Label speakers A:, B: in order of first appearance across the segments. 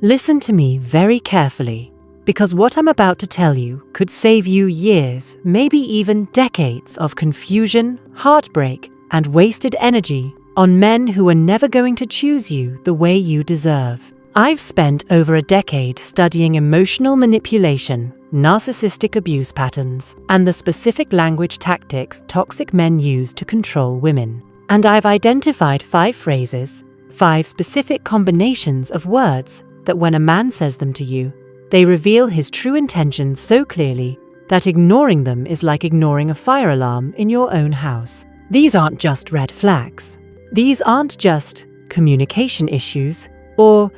A: Listen to me very carefully, because what I'm about to tell you could save you years, maybe even decades of confusion, heartbreak, and wasted energy on men who are never going to choose you the way you deserve. I've spent over a decade studying emotional manipulation, narcissistic abuse patterns, and the specific language tactics toxic men use to control women. And I've identified 5 phrases, 5 specific combinations of words that when a man says them to you, they reveal his true intentions so clearly that ignoring them is like ignoring a fire alarm in your own house. These aren't just red flags. These aren't just communication issues or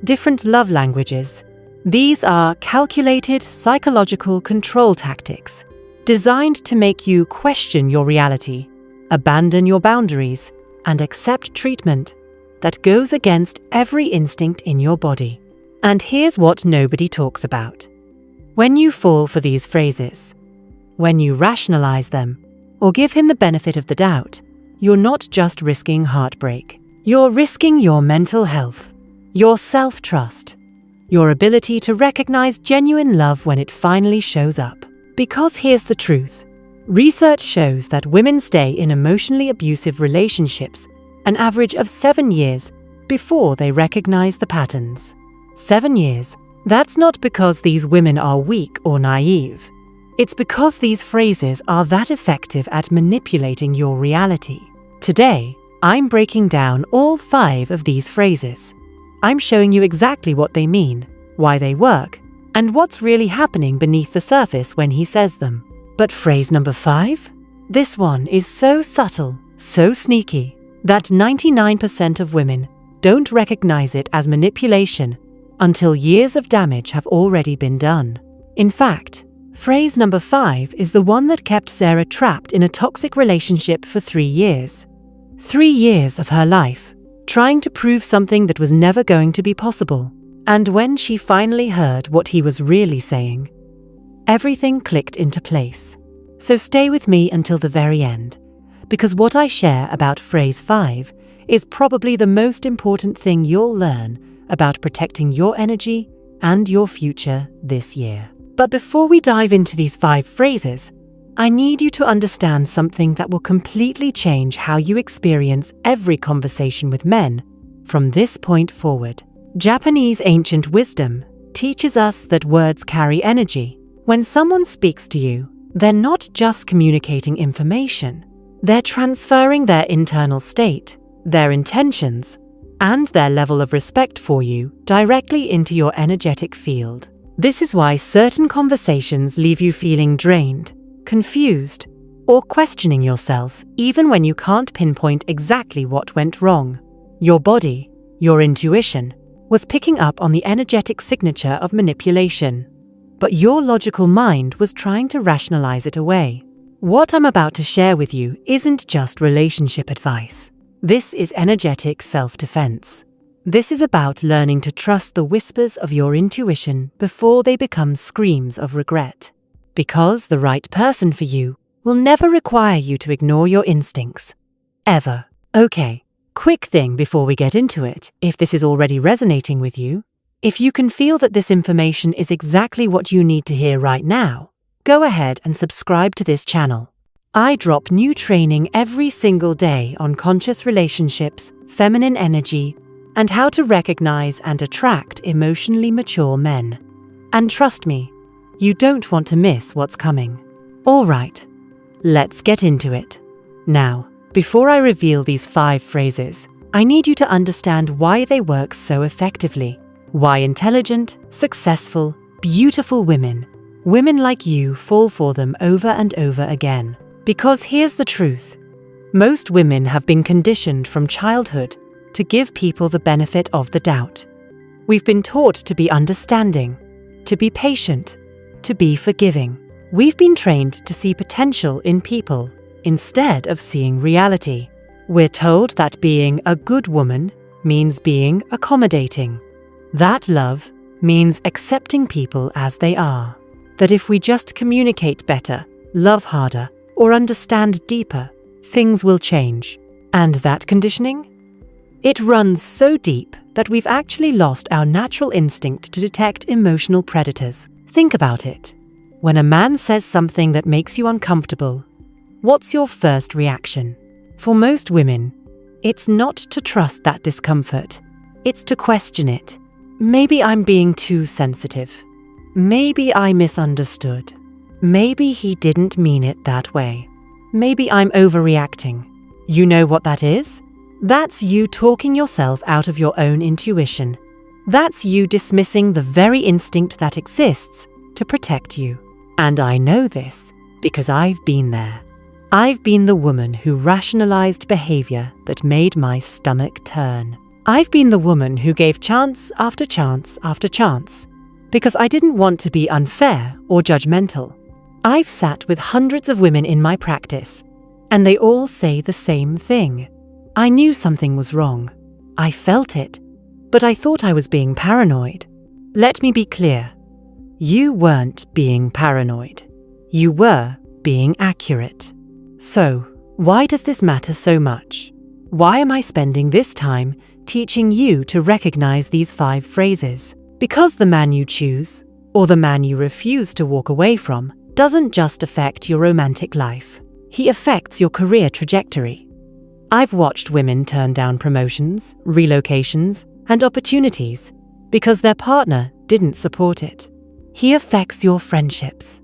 A: different love languages. These are calculated psychological control tactics designed to make you question your reality, abandon your boundaries, and accept treatment that goes against every instinct in your body. And here's what nobody talks about. When you fall for these phrases, when you rationalize them, or give him the benefit of the doubt, you're not just risking heartbreak. You're risking your mental health, your self-trust, your ability to recognize genuine love when it finally shows up. Because here's the truth. Research shows that women stay in emotionally abusive relationships an average of 7 years before they recognize the patterns. 7 years. That's not because these women are weak or naive. It's because these phrases are that effective at manipulating your reality. Today, I'm breaking down all 5 of these phrases. I'm showing you exactly what they mean, why they work, and what's really happening beneath the surface when he says them. But phrase number 5? This one is so subtle, so sneaky, that 99% of women don't recognize it as manipulation until years of damage have already been done. In fact, phrase number 5 is the one that kept Sarah trapped in a toxic relationship for 3 years. 3 years of her life, trying to prove something that was never going to be possible. And when she finally heard what he was really saying, everything clicked into place. So stay with me until the very end, because what I share about phrase 5 is probably the most important thing you'll learn about protecting your energy and your future this year. But before we dive into these 5 phrases, I need you to understand something that will completely change how you experience every conversation with men from this point forward. Japanese ancient wisdom teaches us that words carry energy. When someone speaks to you, they're not just communicating information. They're transferring their internal state, their intentions, and their level of respect for you directly into your energetic field. This is why certain conversations leave you feeling drained, confused, or questioning yourself even when you can't pinpoint exactly what went wrong. Your body, your intuition, was picking up on the energetic signature of manipulation, but your logical mind was trying to rationalize it away. What I'm about to share with you isn't just relationship advice. This is energetic self-defense. This is about learning to trust the whispers of your intuition before they become screams of regret. Because the right person for you will never require you to ignore your instincts. Ever. Okay, quick thing before we get into it. If this is already resonating with you, if you can feel that this information is exactly what you need to hear right now, go ahead and subscribe to this channel. I drop new training every single day on conscious relationships, feminine energy, and how to recognize and attract emotionally mature men. And trust me, you don't want to miss what's coming. All right, let's get into it. Now, before I reveal these 5 phrases, I need you to understand why they work so effectively. Why intelligent, successful, beautiful women like you fall for them over and over again. Because here's the truth. Most women have been conditioned from childhood to give people the benefit of the doubt. We've been taught to be understanding, to be patient, to be forgiving. We've been trained to see potential in people instead of seeing reality. We're told that being a good woman means being accommodating. That love means accepting people as they are. That if we just communicate better, love harder, or understand deeper, things will change. And that conditioning? It runs so deep that we've actually lost our natural instinct to detect emotional predators. Think about it. When a man says something that makes you uncomfortable, what's your first reaction? For most women, it's not to trust that discomfort. It's to question it. Maybe I'm being too sensitive. Maybe I misunderstood. Maybe he didn't mean it that way. Maybe I'm overreacting. You know what that is? That's you talking yourself out of your own intuition. That's you dismissing the very instinct that exists to protect you. And I know this because I've been there. I've been the woman who rationalized behavior that made my stomach turn. I've been the woman who gave chance after chance after chance because I didn't want to be unfair or judgmental. I've sat with hundreds of women in my practice, and they all say the same thing. I knew something was wrong. I felt it, but I thought I was being paranoid. Let me be clear. You weren't being paranoid. You were being accurate. So, why does this matter so much? Why am I spending this time teaching you to recognize these 5 phrases? Because the man you choose, or the man you refuse to walk away from, doesn't just affect your romantic life. He affects your career trajectory. I've watched women turn down promotions, relocations, and opportunities because their partner didn't support it. He affects your friendships.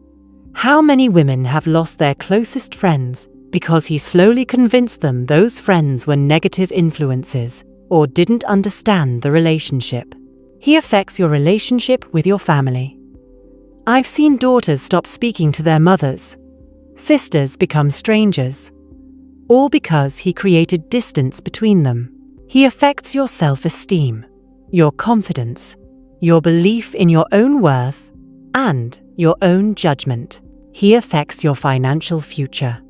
A: How many women have lost their closest friends because he slowly convinced them those friends were negative influences or didn't understand the relationship? He affects your relationship with your family. I've seen daughters stop speaking to their mothers, sisters become strangers, all because he created distance between them. He affects your self-esteem, your confidence, your belief in your own worth, and your own judgment. He affects your financial future.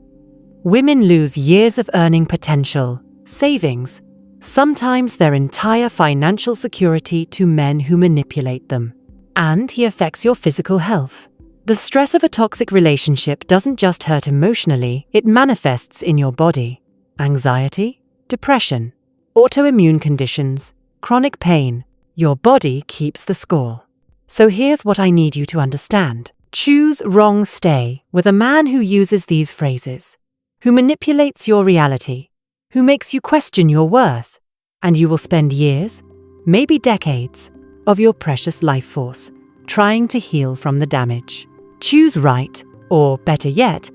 A: Women lose years of earning potential, savings, sometimes their entire financial security to men who manipulate them. And he affects your physical health. The stress of a toxic relationship doesn't just hurt emotionally, it manifests in your body. Anxiety, depression, autoimmune conditions, chronic pain. Your body keeps the score. So here's what I need you to understand. Choose wrong stay with a man who uses these phrases, who manipulates your reality, who makes you question your worth, and you will spend years, maybe decades, of your precious life force trying to heal from the damage. Choose right, or better yet,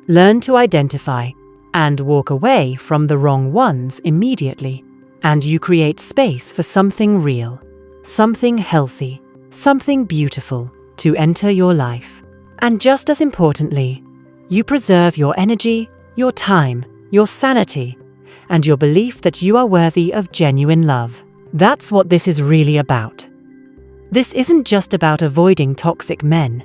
A: learn to identify and walk away from the wrong ones immediately, and you create space for something real, something healthy, something beautiful to enter your life. And just as importantly, you preserve your energy, your time, your sanity, and your belief that you are worthy of genuine love. That's what this is really about. This isn't just about avoiding toxic men.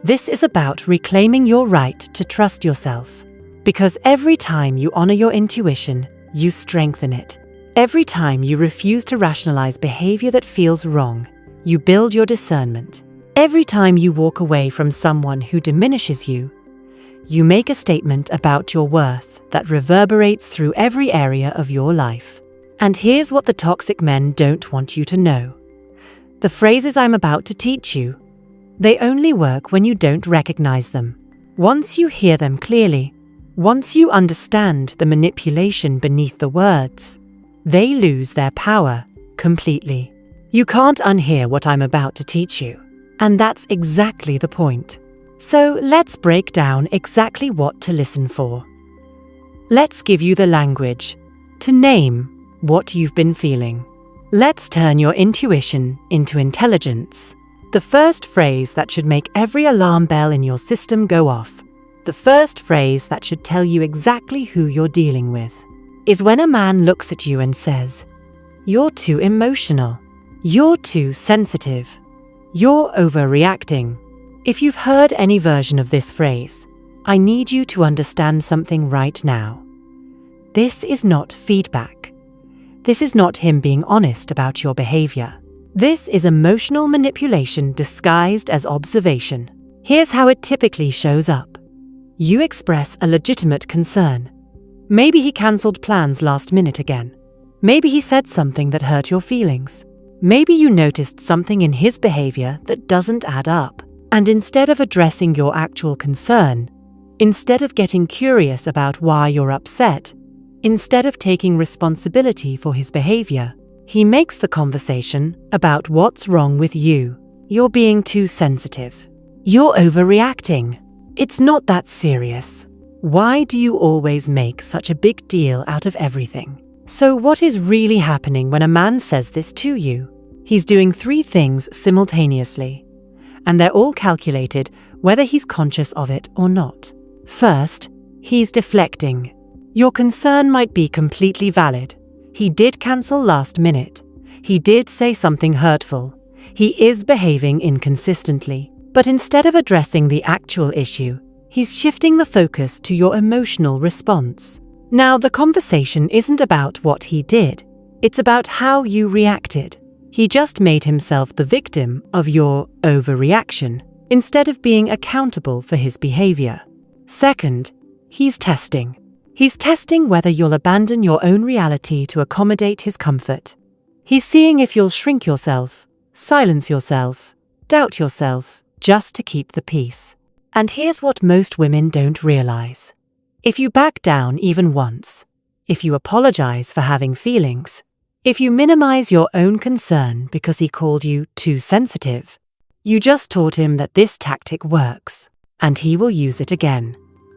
A: This is about reclaiming your right to trust yourself. Because every time you honor your intuition, you strengthen it. Every time you refuse to rationalize behavior that feels wrong, you build your discernment. Every time you walk away from someone who diminishes you, you make a statement about your worth that reverberates through every area of your life. And here's what the toxic men don't want you to know. The phrases I'm about to teach you, they only work when you don't recognize them. Once you hear them clearly, once you understand the manipulation beneath the words, they lose their power completely. You can't unhear what I'm about to teach you, and that's exactly the point. So let's break down exactly what to listen for. Let's give you the language to name what you've been feeling. Let's turn your intuition into intelligence. The first phrase that should make every alarm bell in your system go off, the first phrase that should tell you exactly who you're dealing with, is when a man looks at you and says, "You're too emotional. You're too sensitive. You're overreacting." If you've heard any version of this phrase, I need you to understand something right now. This is not feedback. This is not him being honest about your behavior. This is emotional manipulation disguised as observation. Here's how it typically shows up. You express a legitimate concern. Maybe he cancelled plans last minute again. Maybe he said something that hurt your feelings. Maybe you noticed something in his behavior that doesn't add up. And instead of addressing your actual concern, instead of getting curious about why you're upset, instead of taking responsibility for his behavior, he makes the conversation about what's wrong with you. You're being too sensitive. You're overreacting. It's not that serious. Why do you always make such a big deal out of everything? So what is really happening when a man says this to you? He's doing 3 things simultaneously, and they're all calculated whether he's conscious of it or not. First, he's deflecting. Your concern might be completely valid. He did cancel last minute. He did say something hurtful. He is behaving inconsistently. But instead of addressing the actual issue, he's shifting the focus to your emotional response. Now, the conversation isn't about what he did. It's about how you reacted. He just made himself the victim of your overreaction, instead of being accountable for his behavior. Second, he's testing. He's testing whether you'll abandon your own reality to accommodate his comfort. He's seeing if you'll shrink yourself, silence yourself, doubt yourself, just to keep the peace. And here's what most women don't realize. If you back down even once, if you apologize for having feelings, if you minimize your own concern because he called you too sensitive, you just taught him that this tactic works, and he will use it again,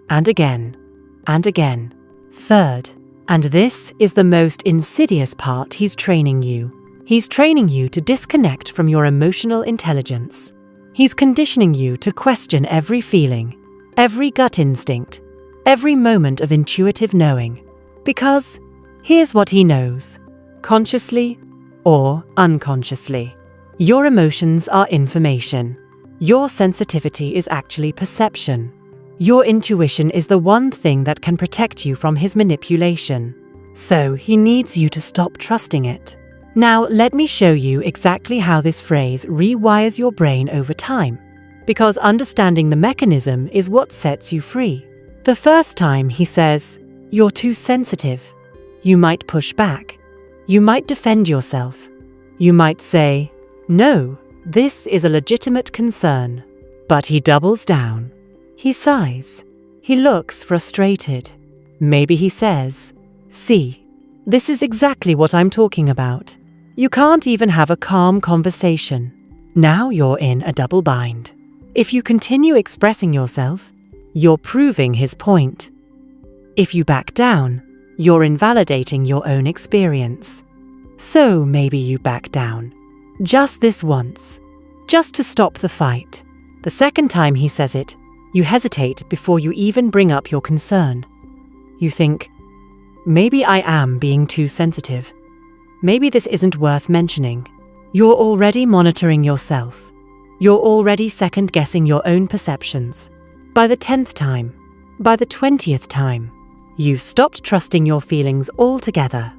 A: and again, and again. Third, and this is the most insidious part, he's training you. He's training you to disconnect from your emotional intelligence. He's conditioning you to question every feeling, every gut instinct, every moment of intuitive knowing. Because here's what he knows, consciously or unconsciously. Your emotions are information. Your sensitivity is actually perception. Your intuition is the one thing that can protect you from his manipulation. So he needs you to stop trusting it. Now, let me show you exactly how this phrase rewires your brain over time. Because understanding the mechanism is what sets you free. The first time he says, "You're too sensitive," you might push back. You might defend yourself. You might say, "No, this is a legitimate concern." But he doubles down. He sighs. He looks frustrated. Maybe he says, "See, this is exactly what I'm talking about." You can't even have a calm conversation. Now you're in a double bind. If you continue expressing yourself, you're proving his point. If you back down, you're invalidating your own experience. So maybe you back down. Just this once. Just to stop the fight. The second time he says it, you hesitate before you even bring up your concern. You think, maybe I am being too sensitive. Maybe this isn't worth mentioning. You're already monitoring yourself. You're already second-guessing your own perceptions. By the 10th time, by the 20th time, you've stopped trusting your feelings altogether.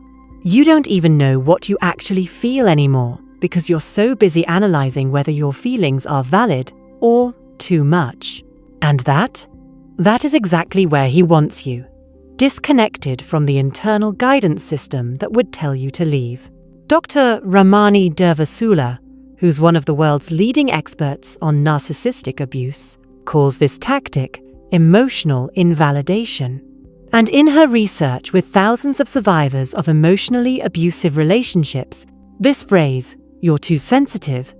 A: You don't even know what you actually feel anymore because you're so busy analyzing whether your feelings are valid or too much. And that is exactly where he wants you, disconnected from the internal guidance system that would tell you to leave. Dr. Ramani Durvasula, who's one of the world's leading experts on narcissistic abuse, calls this tactic emotional invalidation. And in her research with thousands of survivors of emotionally abusive relationships, this phrase, "you're too sensitive,"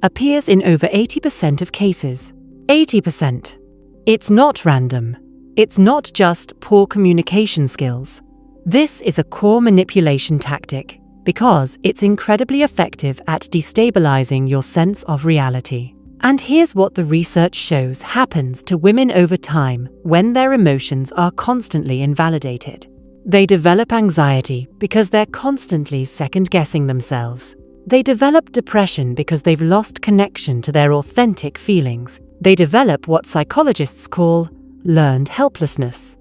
A: appears in over 80% of cases. 80%. It's not random. It's not just poor communication skills. This is a core manipulation tactic because it's incredibly effective at destabilizing your sense of reality. And here's what the research shows happens to women over time when their emotions are constantly invalidated. They develop anxiety because they're constantly second-guessing themselves. They develop depression because they've lost connection to their authentic feelings. They develop what psychologists call learned helplessness,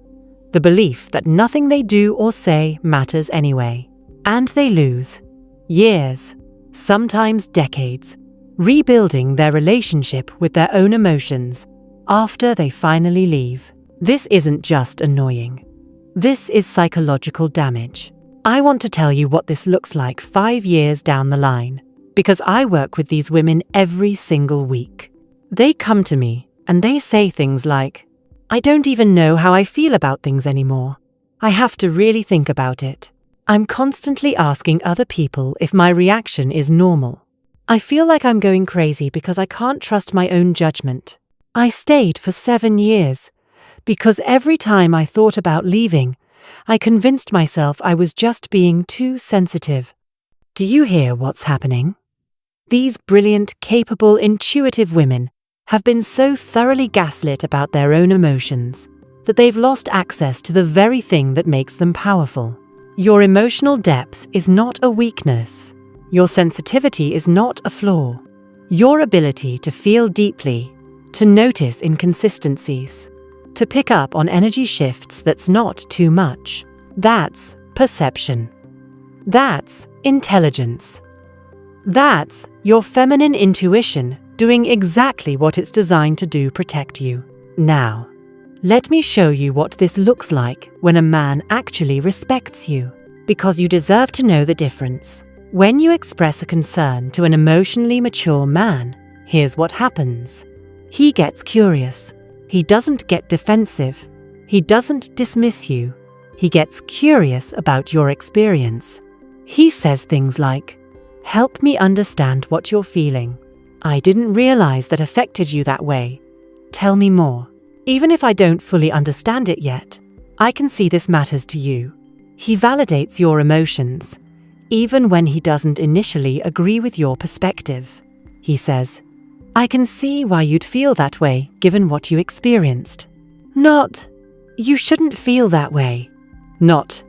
A: the belief that nothing they do or say matters anyway. And they lose years, sometimes decades, rebuilding their relationship with their own emotions after they finally leave. This isn't just annoying. This is psychological damage. I want to tell you what this looks like 5 years down the line, because I work with these women every single week. They come to me and they say things like, "I don't even know how I feel about things anymore. I have to really think about it. I'm constantly asking other people if my reaction is normal. I feel like I'm going crazy because I can't trust my own judgment. I stayed for 7 years because every time I thought about leaving, I convinced myself I was just being too sensitive." Do you hear what's happening? These brilliant, capable, intuitive women have been so thoroughly gaslit about their own emotions that they've lost access to the very thing that makes them powerful. Your emotional depth is not a weakness. Your sensitivity is not a flaw. Your ability to feel deeply, to notice inconsistencies, to pick up on energy shifts that's not too much. That's perception. That's intelligence. That's your feminine intuition doing exactly what it's designed to do: protect you. Now, let me show you what this looks like when a man actually respects you, because you deserve to know the difference. When you express a concern to an emotionally mature man, here's what happens. He gets curious. He doesn't get defensive. He doesn't dismiss you. He gets curious about your experience. He says things like, "Help me understand what you're feeling. I didn't realize that affected you that way. Tell me more. Even if I don't fully understand it yet, I can see this matters to you." He validates your emotions, even when he doesn't initially agree with your perspective. He says, "I can see why you'd feel that way given what you experienced." Not, "You shouldn't feel that way." Not,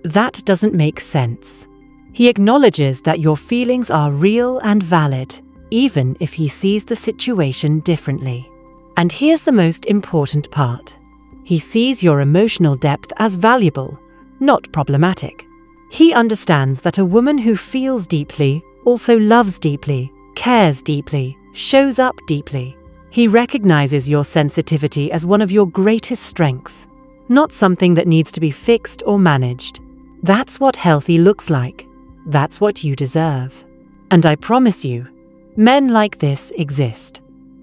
A: "That doesn't make sense." He acknowledges that your feelings are real and valid, even if he sees the situation differently. And here's the most important part. He sees your emotional depth as valuable, not problematic. He understands that a woman who feels deeply also loves deeply, cares deeply, shows up deeply. He recognizes your sensitivity as one of your greatest strengths, not something that needs to be fixed or managed. That's what healthy looks like. That's what you deserve. And I promise you, men like this exist.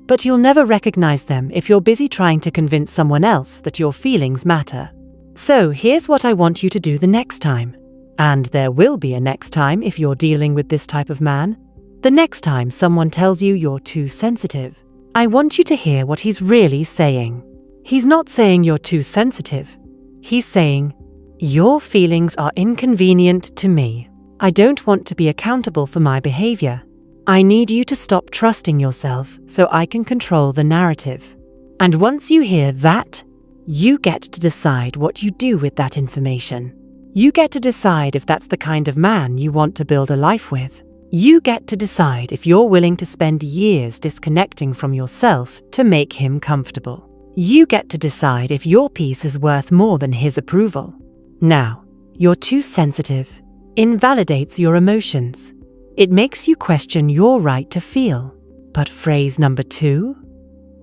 A: But you'll never recognize them if you're busy trying to convince someone else that your feelings matter. So here's what I want you to do the next time. And there will be a next time if you're dealing with this type of man. The next time someone tells you you're too sensitive, I want you to hear what he's really saying. He's not saying you're too sensitive. He's saying, "Your feelings are inconvenient to me. I don't want to be accountable for my behavior. I need you to stop trusting yourself so I can control the narrative." And once you hear that, you get to decide what you do with that information. You get to decide if that's the kind of man you want to build a life with. You get to decide if you're willing to spend years disconnecting from yourself to make him comfortable. You get to decide if your peace is worth more than his approval. Now, you're too sensitive invalidates your emotions. It makes you question your right to feel. But phrase number 2?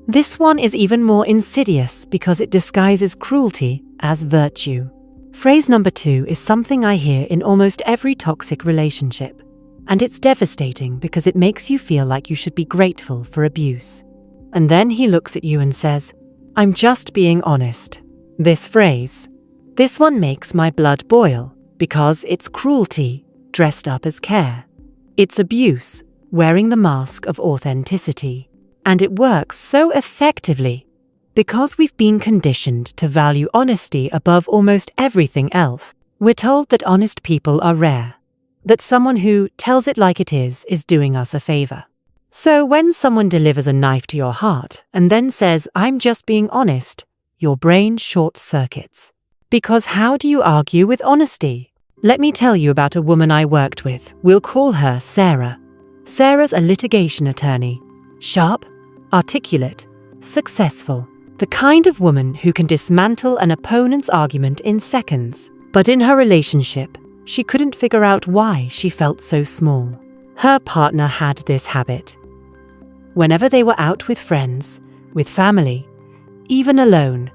A: This one is even more insidious because it disguises cruelty as virtue. Phrase number 2 is something I hear in almost every toxic relationship. And it's devastating because it makes you feel like you should be grateful for abuse. And then he looks at you and says, "I'm just being honest." This phrase, this one makes my blood boil because it's cruelty dressed up as care. It's abuse wearing the mask of authenticity. And it works so effectively because we've been conditioned to value honesty above almost everything else. We're told that honest people are rare, that someone who tells it like it is doing us a favor. So when someone delivers a knife to your heart and then says, "I'm just being honest," your brain short-circuits. Because how do you argue with honesty? Let me tell you about a woman I worked with. We'll call her Sarah. Sarah's a litigation attorney. Sharp, articulate, successful. The kind of woman who can dismantle an opponent's argument in seconds. But in her relationship, she couldn't figure out why she felt so small. Her partner had this habit. Whenever they were out with friends, with family, even alone,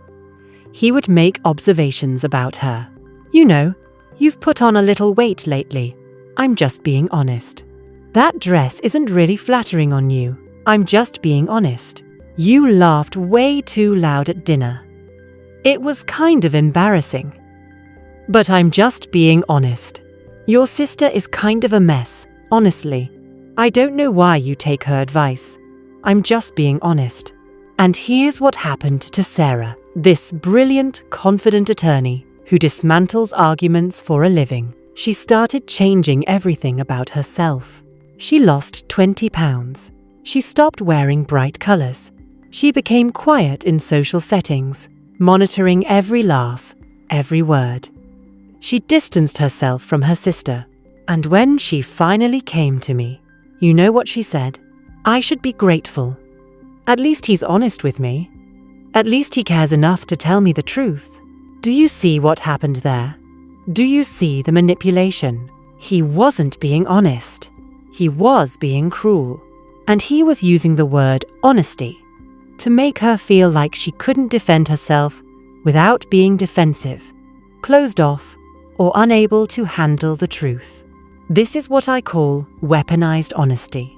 A: he would make observations about her. You know, You've put on a little weight lately. I'm just being honest. That dress isn't really flattering on you. I'm just being honest. You laughed way too loud at dinner. It was kind of embarrassing. But I'm just being honest. Your sister is kind of a mess, honestly. I don't know why you take her advice. I'm just being honest. And here's what happened to Sarah, this brilliant, confident attorney who dismantles arguments for a living. She started changing everything about herself. She lost 20 pounds. She stopped wearing bright colors. She became quiet in social settings, monitoring every laugh, every word. She distanced herself from her sister. And when she finally came to me, you know what she said? I should be grateful. At least he's honest with me. At least he cares enough to tell me the truth. Do you see what happened there? Do you see the manipulation? He wasn't being honest. He was being cruel. And he was using the word honesty to make her feel like she couldn't defend herself without being defensive, closed off, or unable to handle the truth. This is what I call weaponized honesty.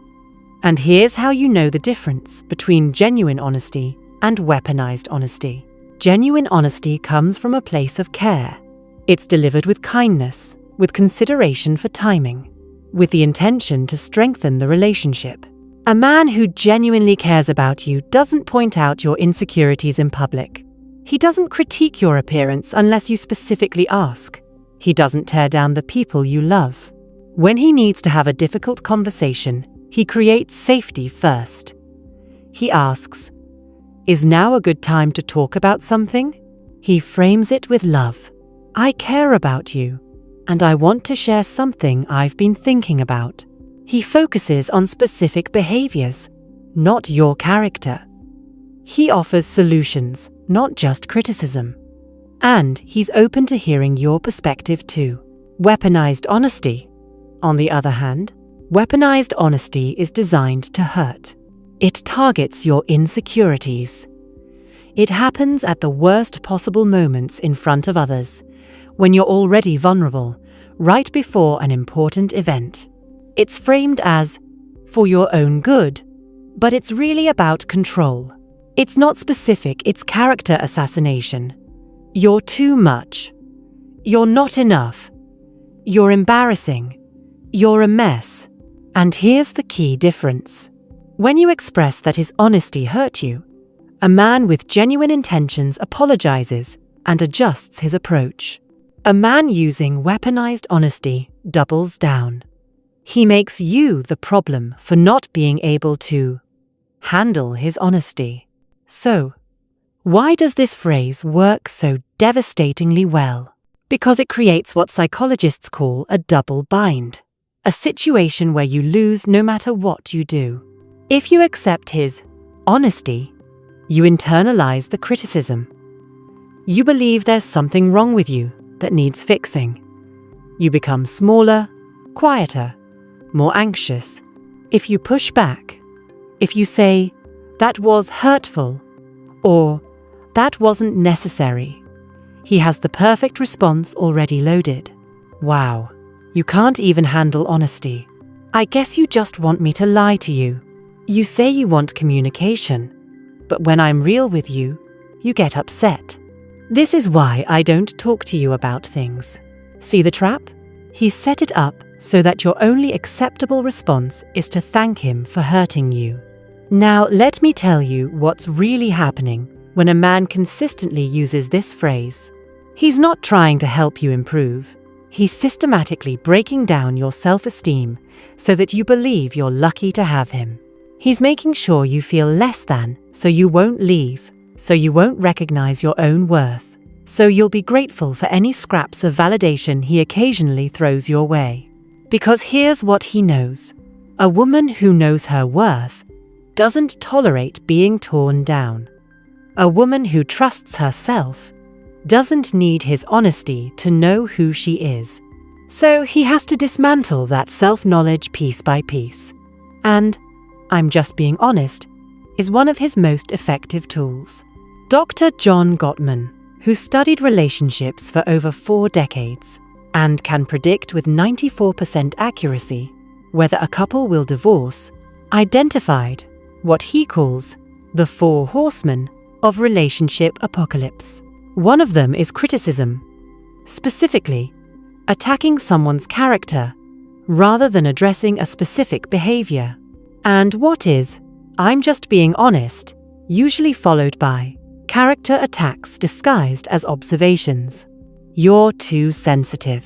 A: And here's how you know the difference between genuine honesty and weaponized honesty. Genuine honesty comes from a place of care. It's delivered with kindness, with consideration for timing, with the intention to strengthen the relationship. A man who genuinely cares about you doesn't point out your insecurities in public. He doesn't critique your appearance unless you specifically ask. He doesn't tear down the people you love. When he needs to have a difficult conversation, he creates safety first. He asks, "Is now a good time to talk about something?" He frames it with love. "I care about you, and I want to share something I've been thinking about." He focuses on specific behaviors, not your character. He offers solutions, not just criticism. And he's open to hearing your perspective too. Weaponized honesty, on the other hand, weaponized honesty is designed to hurt. It targets your insecurities. It happens at the worst possible moments in front of others, when you're already vulnerable, right before an important event. It's framed as, for your own good, but it's really about control. It's not specific, it's character assassination. You're too much. You're not enough. You're embarrassing. You're a mess. And here's the key difference. When you express that his honesty hurt you, a man with genuine intentions apologizes and adjusts his approach. A man using weaponized honesty doubles down. He makes you the problem for not being able to handle his honesty. So, why does this phrase work so devastatingly well? Because it creates what psychologists call a double bind, a situation where you lose no matter what you do. If you accept his honesty, you internalize the criticism. You believe there's something wrong with you that needs fixing. You become smaller, quieter, more anxious. If you push back, if you say, "That was hurtful," or "That wasn't necessary," he has the perfect response already loaded. "Wow, you can't even handle honesty. I guess you just want me to lie to you. You say you want communication, but when I'm real with you, you get upset. This is why I don't talk to you about things." See the trap? He's set it up so that your only acceptable response is to thank him for hurting you. Now, let me tell you what's really happening when a man consistently uses this phrase. He's not trying to help you improve. He's systematically breaking down your self-esteem so that you believe you're lucky to have him. He's making sure you feel less than, so you won't leave, so you won't recognize your own worth, so you'll be grateful for any scraps of validation he occasionally throws your way. Because here's what he knows. A woman who knows her worth doesn't tolerate being torn down. A woman who trusts herself doesn't need his honesty to know who she is. So he has to dismantle that self-knowledge piece by piece. And "I'm just being honest" is one of his most effective tools. Dr. John Gottman, who studied relationships for over 4 decades and can predict with 94% accuracy whether a couple will divorce, identified what he calls the 4 horsemen of relationship apocalypse. One of them is criticism, specifically attacking someone's character rather than addressing a specific behavior. And what is, I'm just being honest, usually followed by character attacks disguised as observations. You're too sensitive.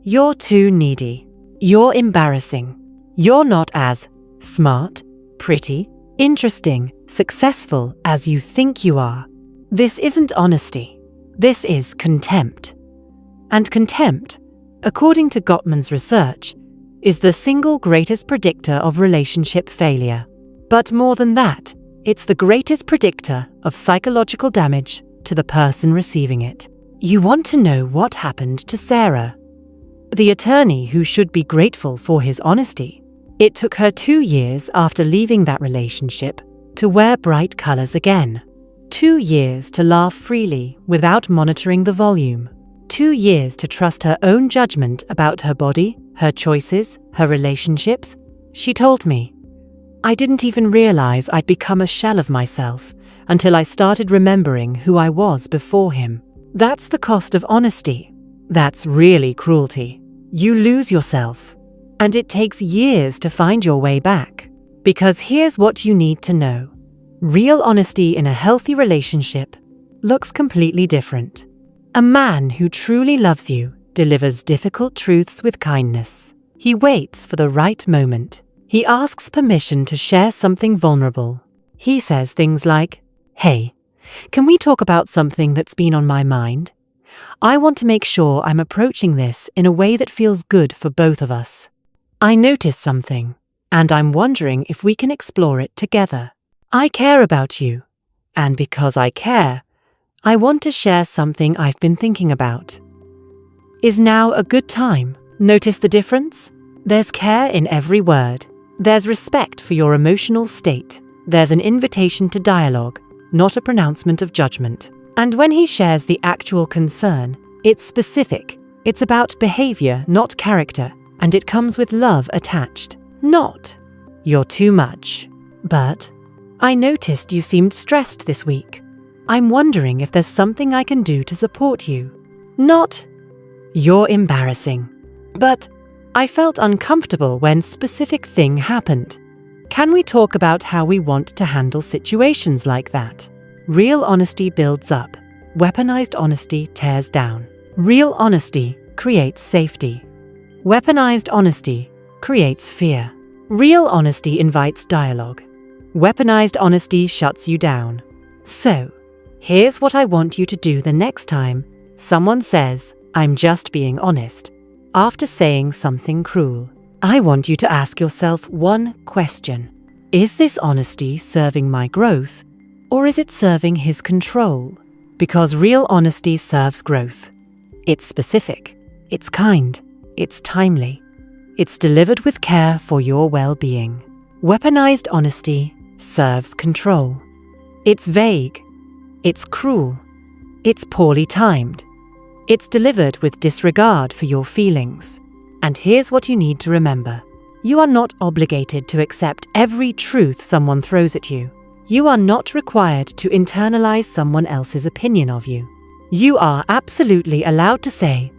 A: You're too needy. You're embarrassing. You're not as smart, pretty, interesting, successful as you think you are. This isn't honesty. This is contempt. And contempt, according to Gottman's research, is the single greatest predictor of relationship failure. But more than that, it's the greatest predictor of psychological damage to the person receiving it. You want to know what happened to Sarah, the attorney who should be grateful for his honesty. It took her 2 years after leaving that relationship to wear bright colors again. 2 years to laugh freely without monitoring the volume. 2 years to trust her own judgment about her body, her choices, her relationships. She told me, I didn't even realize I'd become a shell of myself until I started remembering who I was before him. That's the cost of honesty. That's really cruelty. You lose yourself, and it takes years to find your way back. Because here's what you need to know. Real honesty in a healthy relationship looks completely different. A man who truly loves you delivers difficult truths with kindness. He waits for the right moment. He asks permission to share something vulnerable. He says things like, "Hey, can we talk about something that's been on my mind? I want to make sure I'm approaching this in a way that feels good for both of us. I noticed something, and I'm wondering if we can explore it together. I care about you, and because I care, I want to share something I've been thinking about. Is now a good time?" Notice the difference? There's care in every word. There's respect for your emotional state. There's an invitation to dialogue, not a pronouncement of judgment. And when he shares the actual concern, it's specific. It's about behavior, not character, and it comes with love attached. Not, "You're too much," but, "I noticed you seemed stressed this week. I'm wondering if there's something I can do to support you." Not, "You're embarrassing," but, "I felt uncomfortable when specific thing happened. Can we talk about how we want to handle situations like that?" Real honesty builds up. Weaponized honesty tears down. Real honesty creates safety. Weaponized honesty creates fear. Real honesty invites dialogue. Weaponized honesty shuts you down. So, here's what I want you to do the next time someone says, "I'm just being honest," after saying something cruel. I want you to ask yourself one question. Is this honesty serving my growth, or is it serving his control? Because real honesty serves growth. It's specific, it's kind, it's timely. It's delivered with care for your well-being. Weaponized honesty serves control. It's vague. It's cruel. It's poorly timed. It's delivered with disregard for your feelings. And here's what you need to remember. You are not obligated to accept every truth someone throws at you. You are not required to internalize someone else's opinion of you. You are absolutely allowed to say,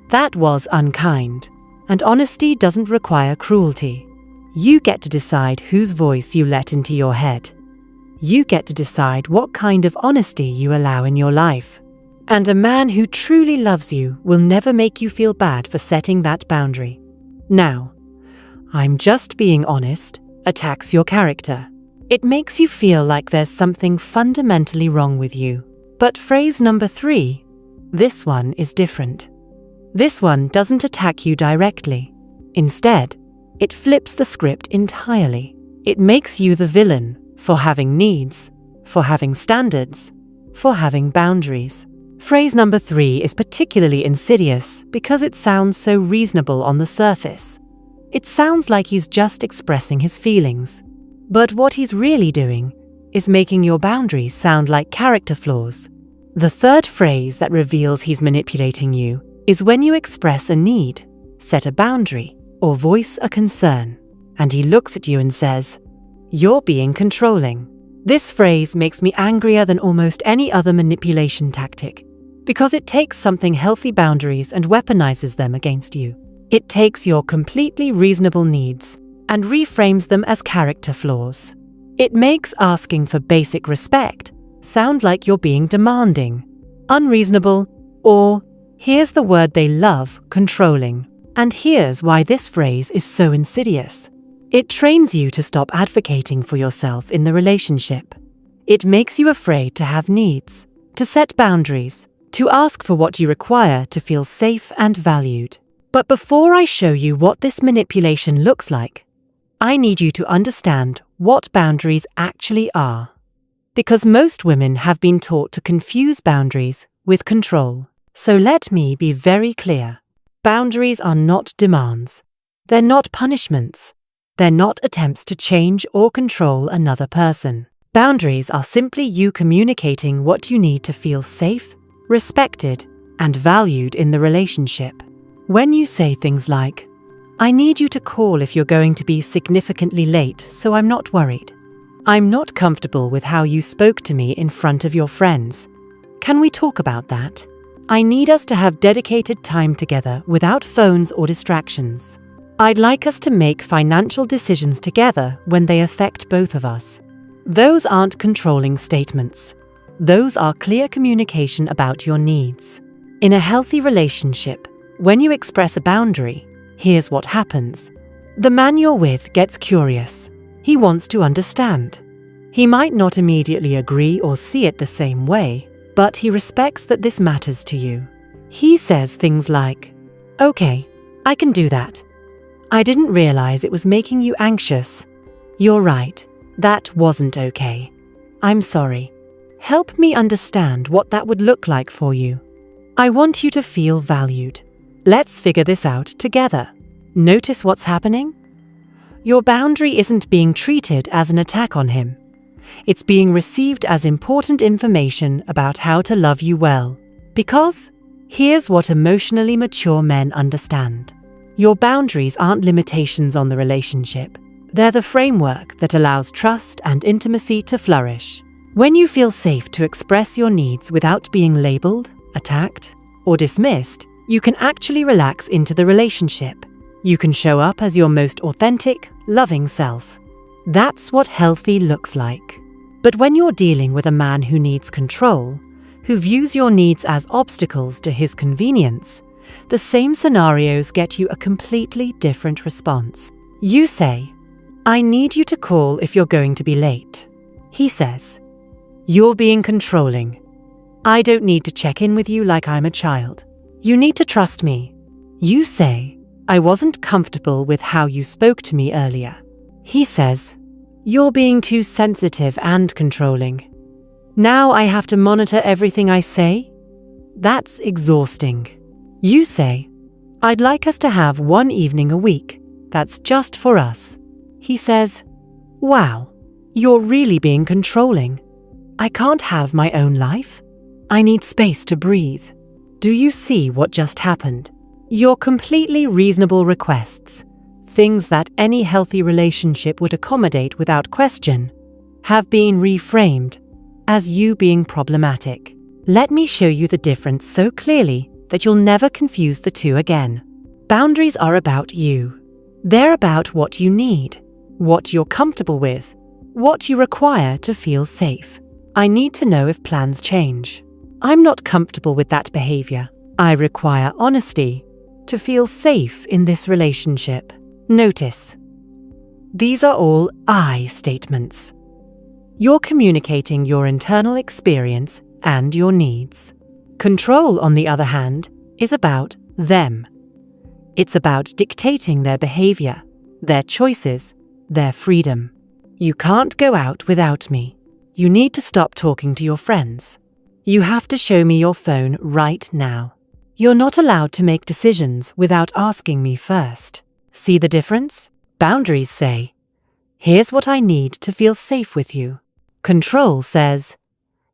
A: "That was unkind," and honesty doesn't require cruelty. You get to decide whose voice you let into your head. You get to decide what kind of honesty you allow in your life. And a man who truly loves you will never make you feel bad for setting that boundary. Now, "I'm just being honest" attacks your character. It makes you feel like there's something fundamentally wrong with you. But phrase number 3, this one is different. This one doesn't attack you directly. Instead, it flips the script entirely. It makes you the villain for having needs, for having standards, for having boundaries. Phrase number 3 is particularly insidious because it sounds so reasonable on the surface. It sounds like he's just expressing his feelings. But what he's really doing is making your boundaries sound like character flaws. The third phrase that reveals he's manipulating you is when you express a need, set a boundary, or voice a concern, and he looks at you and says, "You're being controlling." This phrase makes me angrier than almost any other manipulation tactic, because it takes something healthy boundaries and weaponizes them against you. It takes your completely reasonable needs and reframes them as character flaws. It makes asking for basic respect sound like you're being demanding, unreasonable, or, here's the word they love, controlling. And here's why this phrase is so insidious. It trains you to stop advocating for yourself in the relationship. It makes you afraid to have needs, to set boundaries, to ask for what you require to feel safe and valued. But before I show you what this manipulation looks like, I need you to understand what boundaries actually are. Because most women have been taught to confuse boundaries with control. So let me be very clear. Boundaries are not demands. They're not punishments. They're not attempts to change or control another person. Boundaries are simply you communicating what you need to feel safe, respected, and valued in the relationship. When you say things like, "I need you to call if you're going to be significantly late so I'm not worried. I'm not comfortable with how you spoke to me in front of your friends. Can we talk about that? I need us to have dedicated time together without phones or distractions. I'd like us to make financial decisions together when they affect both of us." Those aren't controlling statements. Those are clear communication about your needs. In a healthy relationship, when you express a boundary, here's what happens. The man you're with gets curious. He wants to understand. He might not immediately agree or see it the same way, but he respects that this matters to you. He says things like, "Okay, I can do that. I didn't realize it was making you anxious. You're right, that wasn't okay. I'm sorry. Help me understand what that would look like for you. I want you to feel valued. Let's figure this out together." Notice what's happening? Your boundary isn't being treated as an attack on him. It's being received as important information about how to love you well. Because here's what emotionally mature men understand. Your boundaries aren't limitations on the relationship. They're the framework that allows trust and intimacy to flourish. When you feel safe to express your needs without being labeled, attacked, or dismissed, you can actually relax into the relationship. You can show up as your most authentic, loving self. That's what healthy looks like. But when you're dealing with a man who needs control, who views your needs as obstacles to his convenience, the same scenarios get you a completely different response. You say, "I need you to call if you're going to be late." He says, "You're being controlling. I don't need to check in with you like I'm a child. You need to trust me." You say, "I wasn't comfortable with how you spoke to me earlier." He says, "You're being too sensitive and controlling. Now I have to monitor everything I say?" That's exhausting. You say, "I'd like us to have one evening a week that's just for us." He says, "Wow, you're really being controlling. I can't have my own life. I need space to breathe." Do you see what just happened? Your completely reasonable requests, things that any healthy relationship would accommodate without question, have been reframed as you being problematic. Let me show you the difference so clearly that you'll never confuse the two again. Boundaries are about you. They're about what you need, what you're comfortable with, what you require to feel safe. I need to know if plans change. I'm not comfortable with that behavior. I require honesty to feel safe in this relationship. Notice, these are all I statements. You're communicating your internal experience and your needs. Control, on the other hand, is about them. It's about dictating their behavior, their choices, their freedom. You can't go out without me. You need to stop talking to your friends. You have to show me your phone right now. You're not allowed to make decisions without asking me first. See the difference? Boundaries say, "Here's what I need to feel safe with you." Control says,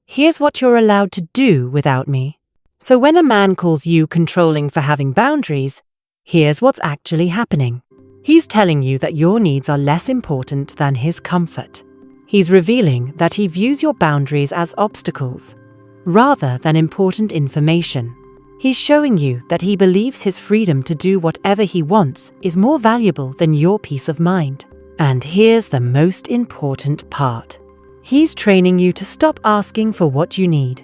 A: "Here's what you're allowed to do without me." So when a man calls you controlling for having boundaries, here's what's actually happening. He's telling you that your needs are less important than his comfort. He's revealing that he views your boundaries as obstacles, rather than important information. He's showing you that he believes his freedom to do whatever he wants is more valuable than your peace of mind. And here's the most important part. He's training you to stop asking for what you need.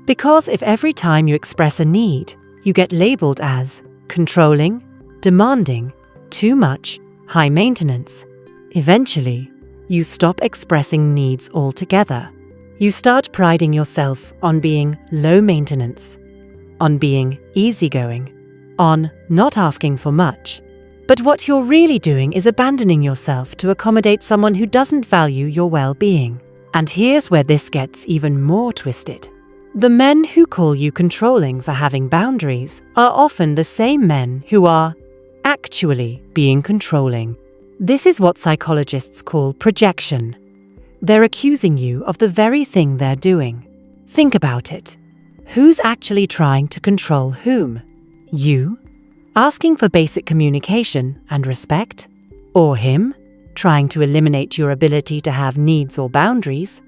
A: Because if every time you express a need, you get labeled as controlling, demanding, too much, high maintenance, eventually, you stop expressing needs altogether. You start priding yourself on being low maintenance, on being easygoing, on not asking for much. But what you're really doing is abandoning yourself to accommodate someone who doesn't value your well-being. And here's where this gets even more twisted. The men who call you controlling for having boundaries are often the same men who are actually being controlling. This is what psychologists call projection. They're accusing you of the very thing they're doing. Think about it. Who's actually trying to control whom? You, asking for basic communication and respect? Or him, trying to eliminate your ability to have needs or boundaries?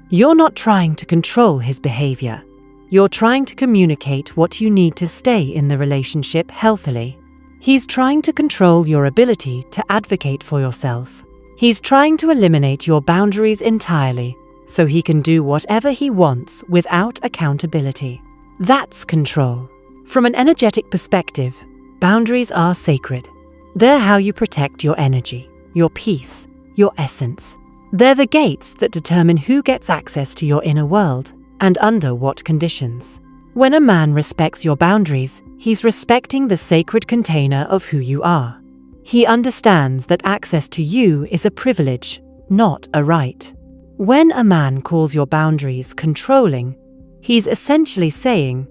A: You're not trying to control his behavior. You're trying to communicate what you need to stay in the relationship healthily. He's trying to control your ability to advocate for yourself. He's trying to eliminate your boundaries entirely so he can do whatever he wants without accountability. That's control. From an energetic perspective, boundaries are sacred. They're how you protect your energy, your peace, your essence. They're the gates that determine who gets access to your inner world and under what conditions. When a man respects your boundaries, he's respecting the sacred container of who you are. He understands that access to you is a privilege, not a right. When a man calls your boundaries controlling, he's essentially saying,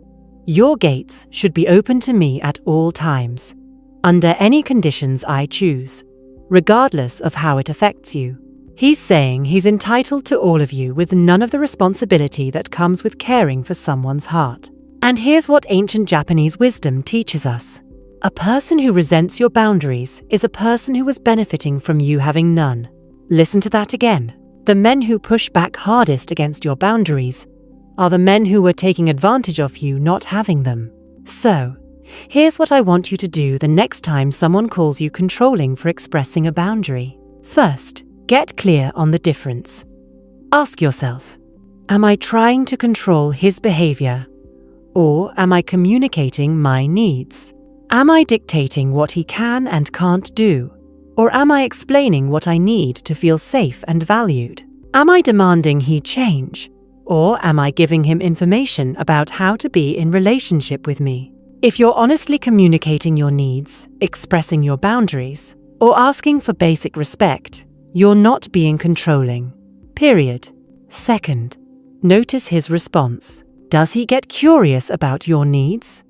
A: your gates should be open to me at all times, under any conditions I choose, regardless of how it affects you. He's saying he's entitled to all of you with none of the responsibility that comes with caring for someone's heart. And here's what ancient Japanese wisdom teaches us. A person who resents your boundaries is a person who was benefiting from you having none. Listen to that again. The men who push back hardest against your boundaries are the men who were taking advantage of you not having them. So, here's what I want you to do the next time someone calls you controlling for expressing a boundary. First, get clear on the difference. Ask yourself, am I trying to control his behavior? Or am I communicating my needs? Am I dictating what he can and can't do? Or am I explaining what I need to feel safe and valued? Am I demanding he change? Or am I giving him information about how to be in relationship with me? If you're honestly communicating your needs, expressing your boundaries, or asking for basic respect, you're not being controlling. Period. Second, notice his response. Does he get curious about your needs?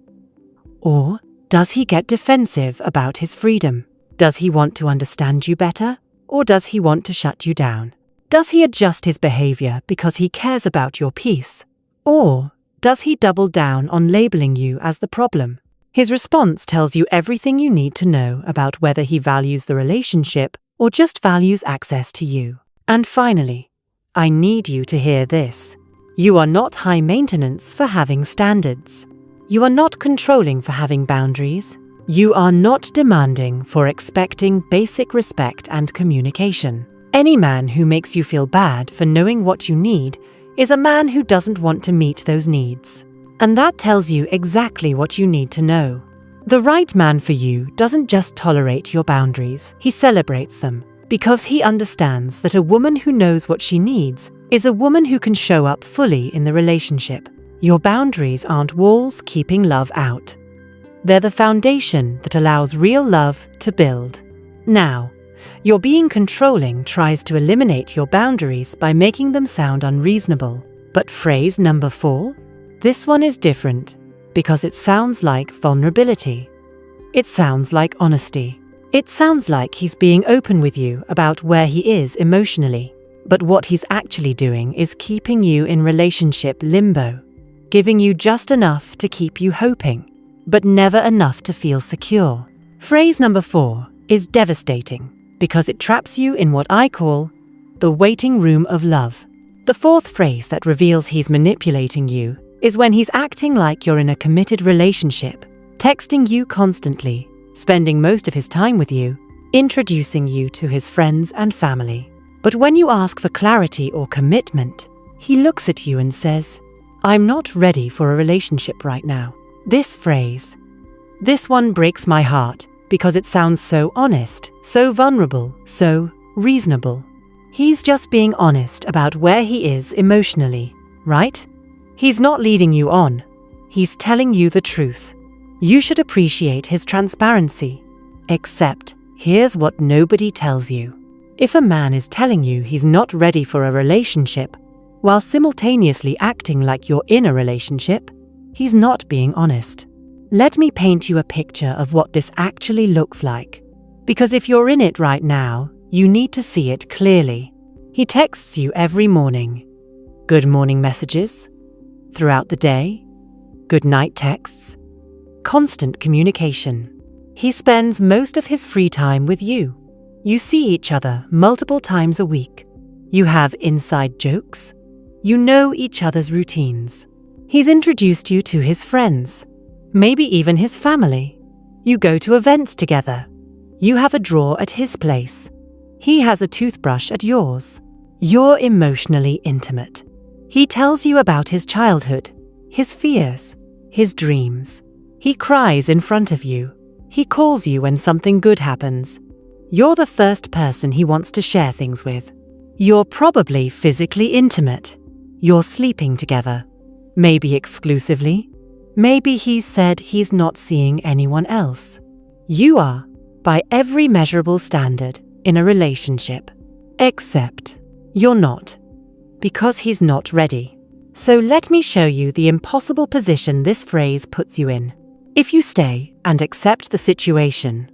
A: Or does he get defensive about his freedom? Does he want to understand you better? Or does he want to shut you down? Does he adjust his behavior because he cares about your peace? Or does he double down on labeling you as the problem? His response tells you everything you need to know about whether he values the relationship or just values access to you. And finally, I need you to hear this. You are not high maintenance for having standards. You are not controlling for having boundaries. You are not demanding for expecting basic respect and communication. Any man who makes you feel bad for knowing what you need is a man who doesn't want to meet those needs. And that tells you exactly what you need to know. The right man for you doesn't just tolerate your boundaries, he celebrates them, because he understands that a woman who knows what she needs is a woman who can show up fully in the relationship. Your boundaries aren't walls keeping love out. They're the foundation that allows real love to build. Now, your being controlling tries to eliminate your boundaries by making them sound unreasonable. But phrase number 4? This one is different because it sounds like vulnerability. It sounds like honesty. It sounds like he's being open with you about where he is emotionally. But what he's actually doing is keeping you in relationship limbo. giving you just enough to keep you hoping, but never enough to feel secure. Phrase number 4 is devastating because it traps you in what I call the waiting room of love. The 4th phrase that reveals he's manipulating you is when he's acting like you're in a committed relationship, texting you constantly, spending most of his time with you, introducing you to his friends and family. But when you ask for clarity or commitment, he looks at you and says, "I'm not ready for a relationship right now." This phrase, this one breaks my heart because it sounds so honest, so vulnerable, so reasonable. He's just being honest about where he is emotionally, right? He's not leading you on. He's telling you the truth. You should appreciate his transparency. Except, here's what nobody tells you. If a man is telling you he's not ready for a relationship, while simultaneously acting like you're in a relationship, he's not being honest. Let me paint you a picture of what this actually looks like. Because if you're in it right now, you need to see it clearly. He texts you every morning. Good morning messages. Throughout the day. Good night texts. Constant communication. He spends most of his free time with you. You see each other multiple times a week. You have inside jokes. You know each other's routines. He's introduced you to his friends, maybe even his family. You go to events together. You have a drawer at his place. He has a toothbrush at yours. You're emotionally intimate. He tells you about his childhood, his fears, his dreams. He cries in front of you. He calls you when something good happens. You're the first person he wants to share things with. You're probably physically intimate. You're sleeping together. Maybe exclusively. Maybe he's said he's not seeing anyone else. You are, by every measurable standard, in a relationship. Except, you're not. Because he's not ready. So let me show you the impossible position this phrase puts you in. If you stay and accept the situation,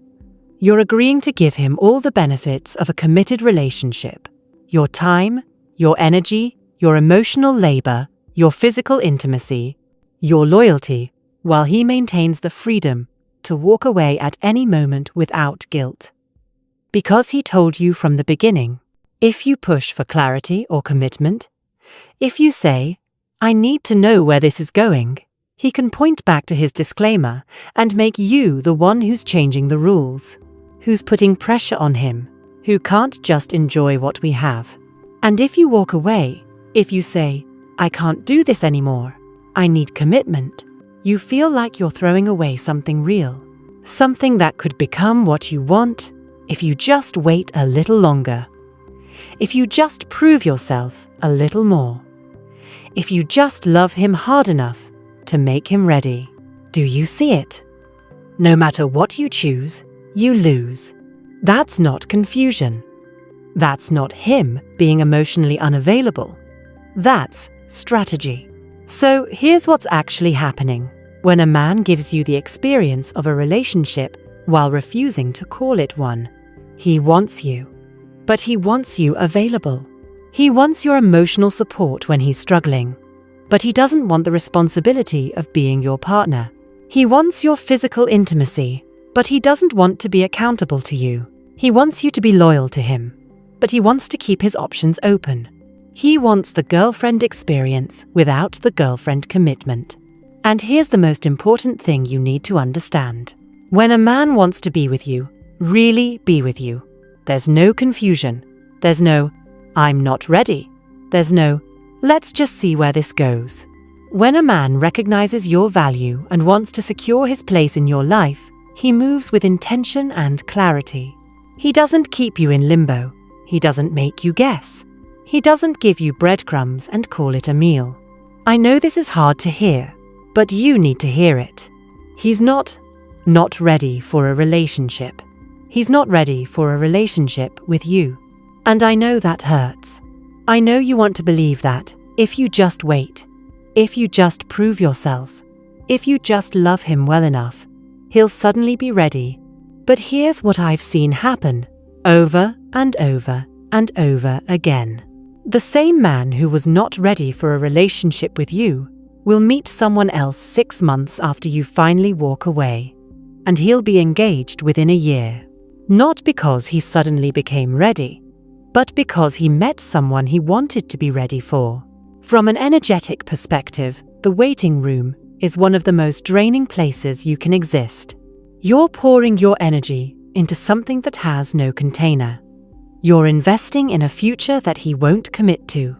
A: you're agreeing to give him all the benefits of a committed relationship. Your time, your energy, your emotional labor, your physical intimacy, your loyalty, while he maintains the freedom to walk away at any moment without guilt. Because he told you from the beginning, if you push for clarity or commitment, if you say, "I need to know where this is going," he can point back to his disclaimer and make you the one who's changing the rules, who's putting pressure on him, who can't just enjoy what we have. And if you walk away, if you say, "I can't do this anymore, I need commitment," you feel like you're throwing away something real, something that could become what you want if you just wait a little longer, if you just prove yourself a little more, if you just love him hard enough to make him ready. Do you see it? No matter what you choose, you lose. That's not confusion. That's not him being emotionally unavailable. That's strategy. So here's what's actually happening when a man gives you the experience of a relationship while refusing to call it one. He wants you, but he wants you available. He wants your emotional support when he's struggling, but he doesn't want the responsibility of being your partner. He wants your physical intimacy, but he doesn't want to be accountable to you. He wants you to be loyal to him, but he wants to keep his options open. He wants the girlfriend experience without the girlfriend commitment. And here's the most important thing you need to understand. When a man wants to be with you, really be with you, there's no confusion. There's no, "I'm not ready." There's no, "Let's just see where this goes." When a man recognizes your value and wants to secure his place in your life, he moves with intention and clarity. He doesn't keep you in limbo. He doesn't make you guess. He doesn't give you breadcrumbs and call it a meal. I know this is hard to hear, but you need to hear it. He's not ready for a relationship. He's not ready for a relationship with you. And I know that hurts. I know you want to believe that if you just wait, if you just prove yourself, if you just love him well enough, he'll suddenly be ready. But here's what I've seen happen over and over and over again. The same man who was not ready for a relationship with you will meet someone else 6 months after you finally walk away, and he'll be engaged within a year. Not because he suddenly became ready, but because he met someone he wanted to be ready for. From an energetic perspective, the waiting room is one of the most draining places you can exist. You're pouring your energy into something that has no container. You're investing in a future that he won't commit to.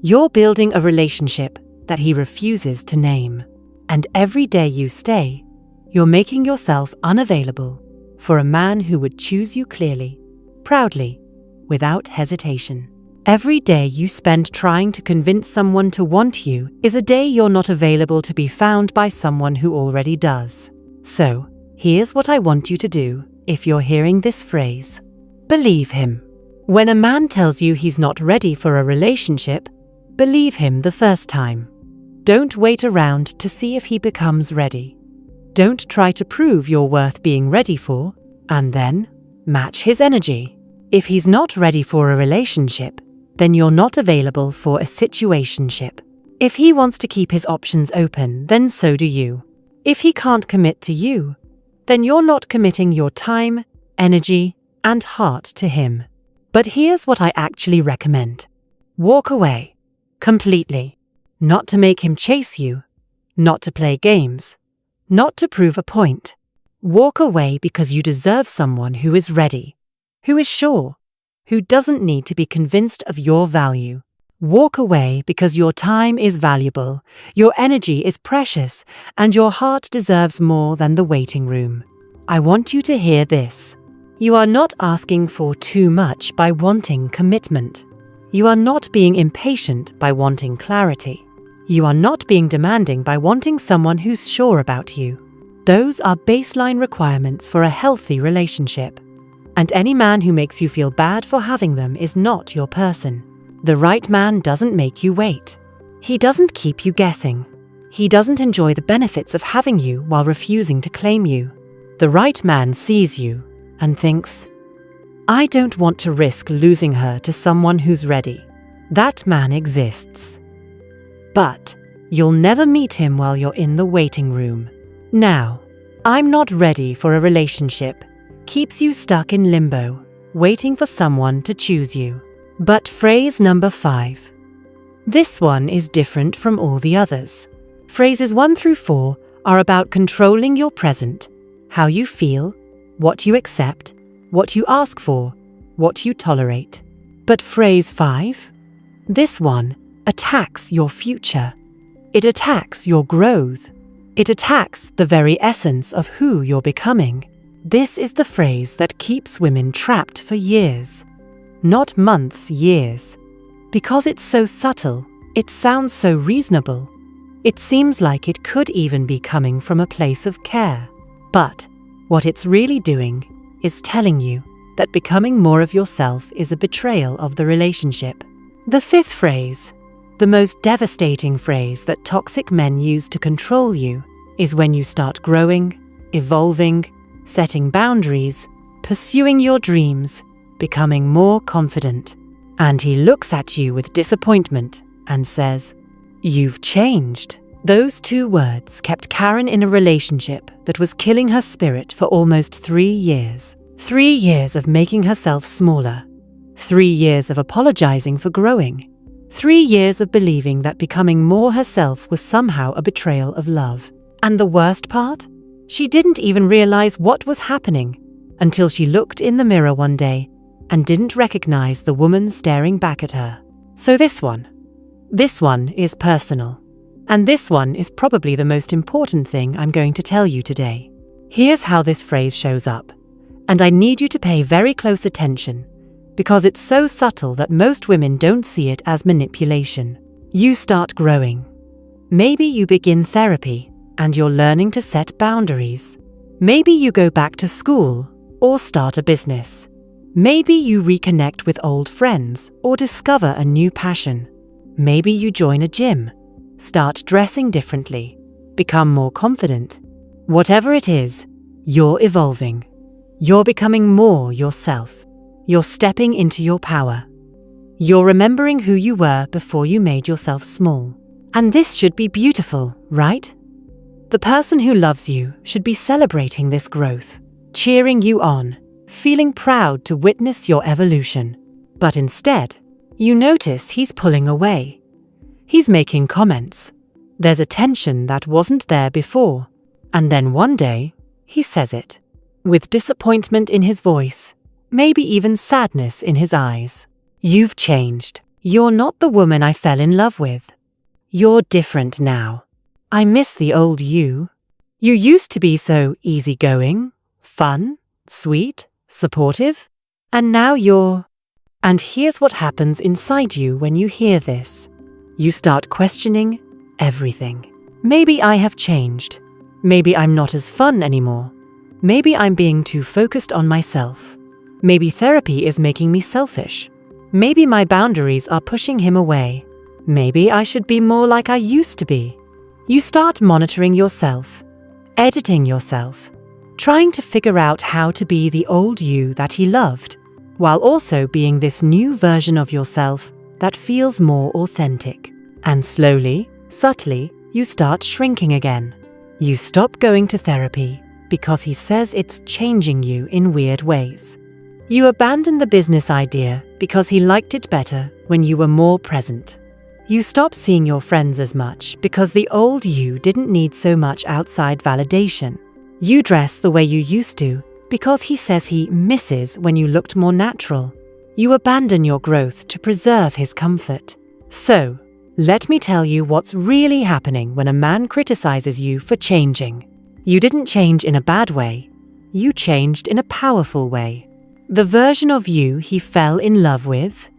A: You're building a relationship that he refuses to name. And every day you stay, you're making yourself unavailable for a man who would choose you clearly, proudly, without hesitation. Every day you spend trying to convince someone to want you is a day you're not available to be found by someone who already does. So, here's what I want you to do if you're hearing this phrase. Believe him. When a man tells you he's not ready for a relationship, believe him the first time. Don't wait around to see if he becomes ready. Don't try to prove you're worth being ready for, and then match his energy. If he's not ready for a relationship, then you're not available for a situationship. If he wants to keep his options open, then so do you. If he can't commit to you, then you're not committing your time, energy, and heart to him. But here's what I actually recommend. Walk away. Completely. Not to make him chase you. Not to play games. Not to prove a point. Walk away because you deserve someone who is ready, who is sure, who doesn't need to be convinced of your value. Walk away because your time is valuable, your energy is precious, and your heart deserves more than the waiting room. I want you to hear this. You are not asking for too much by wanting commitment. You are not being impatient by wanting clarity. You are not being demanding by wanting someone who's sure about you. Those are baseline requirements for a healthy relationship. And any man who makes you feel bad for having them is not your person. The right man doesn't make you wait. He doesn't keep you guessing. He doesn't enjoy the benefits of having you while refusing to claim you. The right man sees you and thinks, I don't want to risk losing her to someone who's ready. That man exists. But you'll never meet him while you're in the waiting room. Now, I'm not ready for a relationship keeps you stuck in limbo, waiting for someone to choose you. But phrase number 5. This one is different from all the others. Phrases 1 through 4 are about controlling your present, how you feel, what you accept, what you ask for, what you tolerate. But phrase 5? This one attacks your future. It attacks your growth. It attacks the very essence of who you're becoming. This is the phrase that keeps women trapped for years. Not months, years. Because it's so subtle, it sounds so reasonable. It seems like it could even be coming from a place of care. But what it's really doing is telling you that becoming more of yourself is a betrayal of the relationship. The 5th phrase, the most devastating phrase that toxic men use to control you, is when you start growing, evolving, setting boundaries, pursuing your dreams, becoming more confident. And he looks at you with disappointment and says, You've changed. Those 2 words kept Karen in a relationship that was killing her spirit for almost 3 years. 3 years of making herself smaller. 3 years of apologizing for growing. 3 years of believing that becoming more herself was somehow a betrayal of love. And the worst part? She didn't even realize what was happening until she looked in the mirror one day and didn't recognize the woman staring back at her. So this one is personal. And this one is probably the most important thing I'm going to tell you today. Here's how this phrase shows up. And I need you to pay very close attention because it's so subtle that most women don't see it as manipulation. You start growing. Maybe you begin therapy and you're learning to set boundaries. Maybe you go back to school or start a business. Maybe you reconnect with old friends or discover a new passion. Maybe you join a gym, start dressing differently, become more confident. Whatever it is, you're evolving. You're becoming more yourself. You're stepping into your power. You're remembering who you were before you made yourself small. And this should be beautiful, right? The person who loves you should be celebrating this growth, cheering you on, feeling proud to witness your evolution. But instead, you notice he's pulling away. He's making comments. There's a tension that wasn't there before. And then one day, he says it, with disappointment in his voice, maybe even sadness in his eyes. You've changed. You're not the woman I fell in love with. You're different now. I miss the old you. You used to be so easygoing, fun, sweet, supportive, and now you're... And here's what happens inside you when you hear this. You start questioning everything. Maybe I have changed. Maybe I'm not as fun anymore. Maybe I'm being too focused on myself. Maybe therapy is making me selfish. Maybe my boundaries are pushing him away. Maybe I should be more like I used to be. You start monitoring yourself, editing yourself, trying to figure out how to be the old you that he loved, while also being this new version of yourself that feels more authentic. And slowly, subtly, you start shrinking again. You stop going to therapy because he says it's changing you in weird ways. You abandon the business idea because he liked it better when you were more present. You stop seeing your friends as much because the old you didn't need so much outside validation. You dress the way you used to because he says he misses when you looked more natural. You abandon your growth to preserve his comfort. So, let me tell you what's really happening when a man criticizes you for changing. You didn't change in a bad way. You changed in a powerful way. The version of you he fell in love with,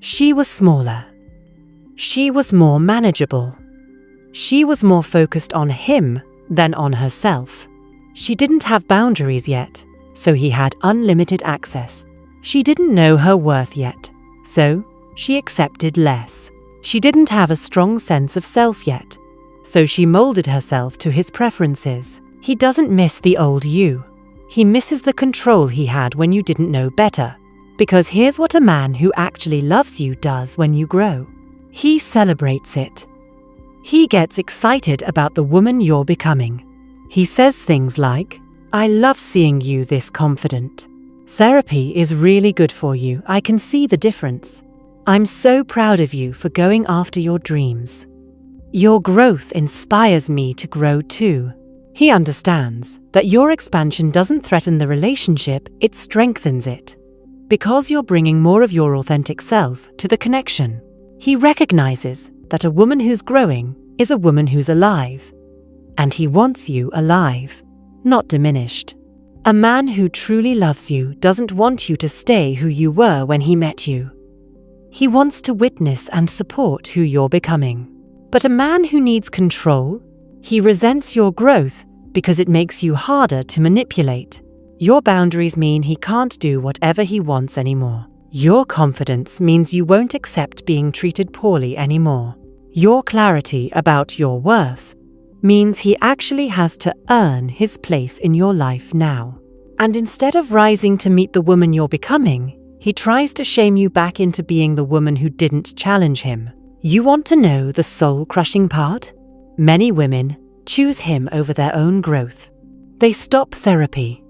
A: she was smaller. She was more manageable. She was more focused on him than on herself. She didn't have boundaries yet, so he had unlimited access. She didn't know her worth yet, so she accepted less. She didn't have a strong sense of self yet, so she molded herself to his preferences. He doesn't miss the old you. He misses the control he had when you didn't know better. Because here's what a man who actually loves you does when you grow. He celebrates it. He gets excited about the woman you're becoming. He says things like, "I love seeing you this confident. Therapy is really good for you. I can see the difference. I'm so proud of you for going after your dreams. Your growth inspires me to grow too." He understands that your expansion doesn't threaten the relationship, it strengthens it. Because you're bringing more of your authentic self to the connection. He recognizes that a woman who's growing is a woman who's alive. And he wants you alive, not diminished. A man who truly loves you doesn't want you to stay who you were when he met you. He wants to witness and support who you're becoming. But a man who needs control, he resents your growth because it makes you harder to manipulate. Your boundaries mean he can't do whatever he wants anymore. Your confidence means you won't accept being treated poorly anymore. Your clarity about your worth means he actually has to earn his place in your life now. And instead of rising to meet the woman you're becoming, he tries to shame you back into being the woman who didn't challenge him. You want to know the soul-crushing part? Many women choose him over their own growth. They stop therapy.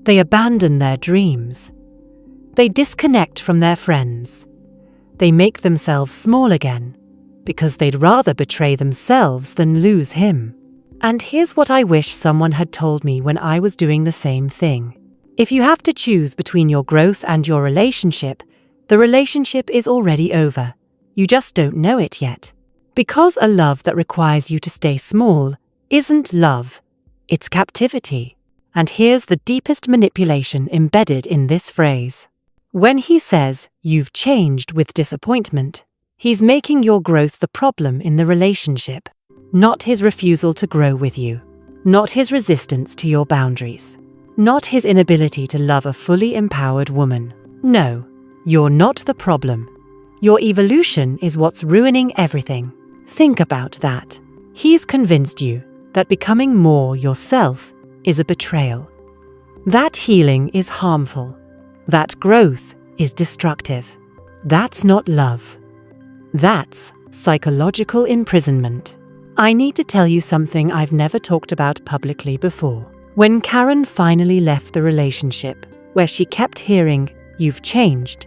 A: They abandon their dreams. They disconnect from their friends. They make themselves small again because they'd rather betray themselves than lose him. And here's what I wish someone had told me when I was doing the same thing. If you have to choose between your growth and your relationship, the relationship is already over. You just don't know it yet. Because a love that requires you to stay small isn't love, it's captivity. And here's the deepest manipulation embedded in this phrase. When he says, "You've changed," with disappointment, he's making your growth the problem in the relationship, not his refusal to grow with you, not his resistance to your boundaries, not his inability to love a fully empowered woman. No, you're not the problem. Your evolution is what's ruining everything. Think about that. He's convinced you that becoming more yourself is a betrayal. That healing is harmful. That growth is destructive. That's not love. That's Psychological imprisonment. I need to tell you something I've never talked about publicly before. When Karen finally left the relationship, where she kept hearing, "You've changed,"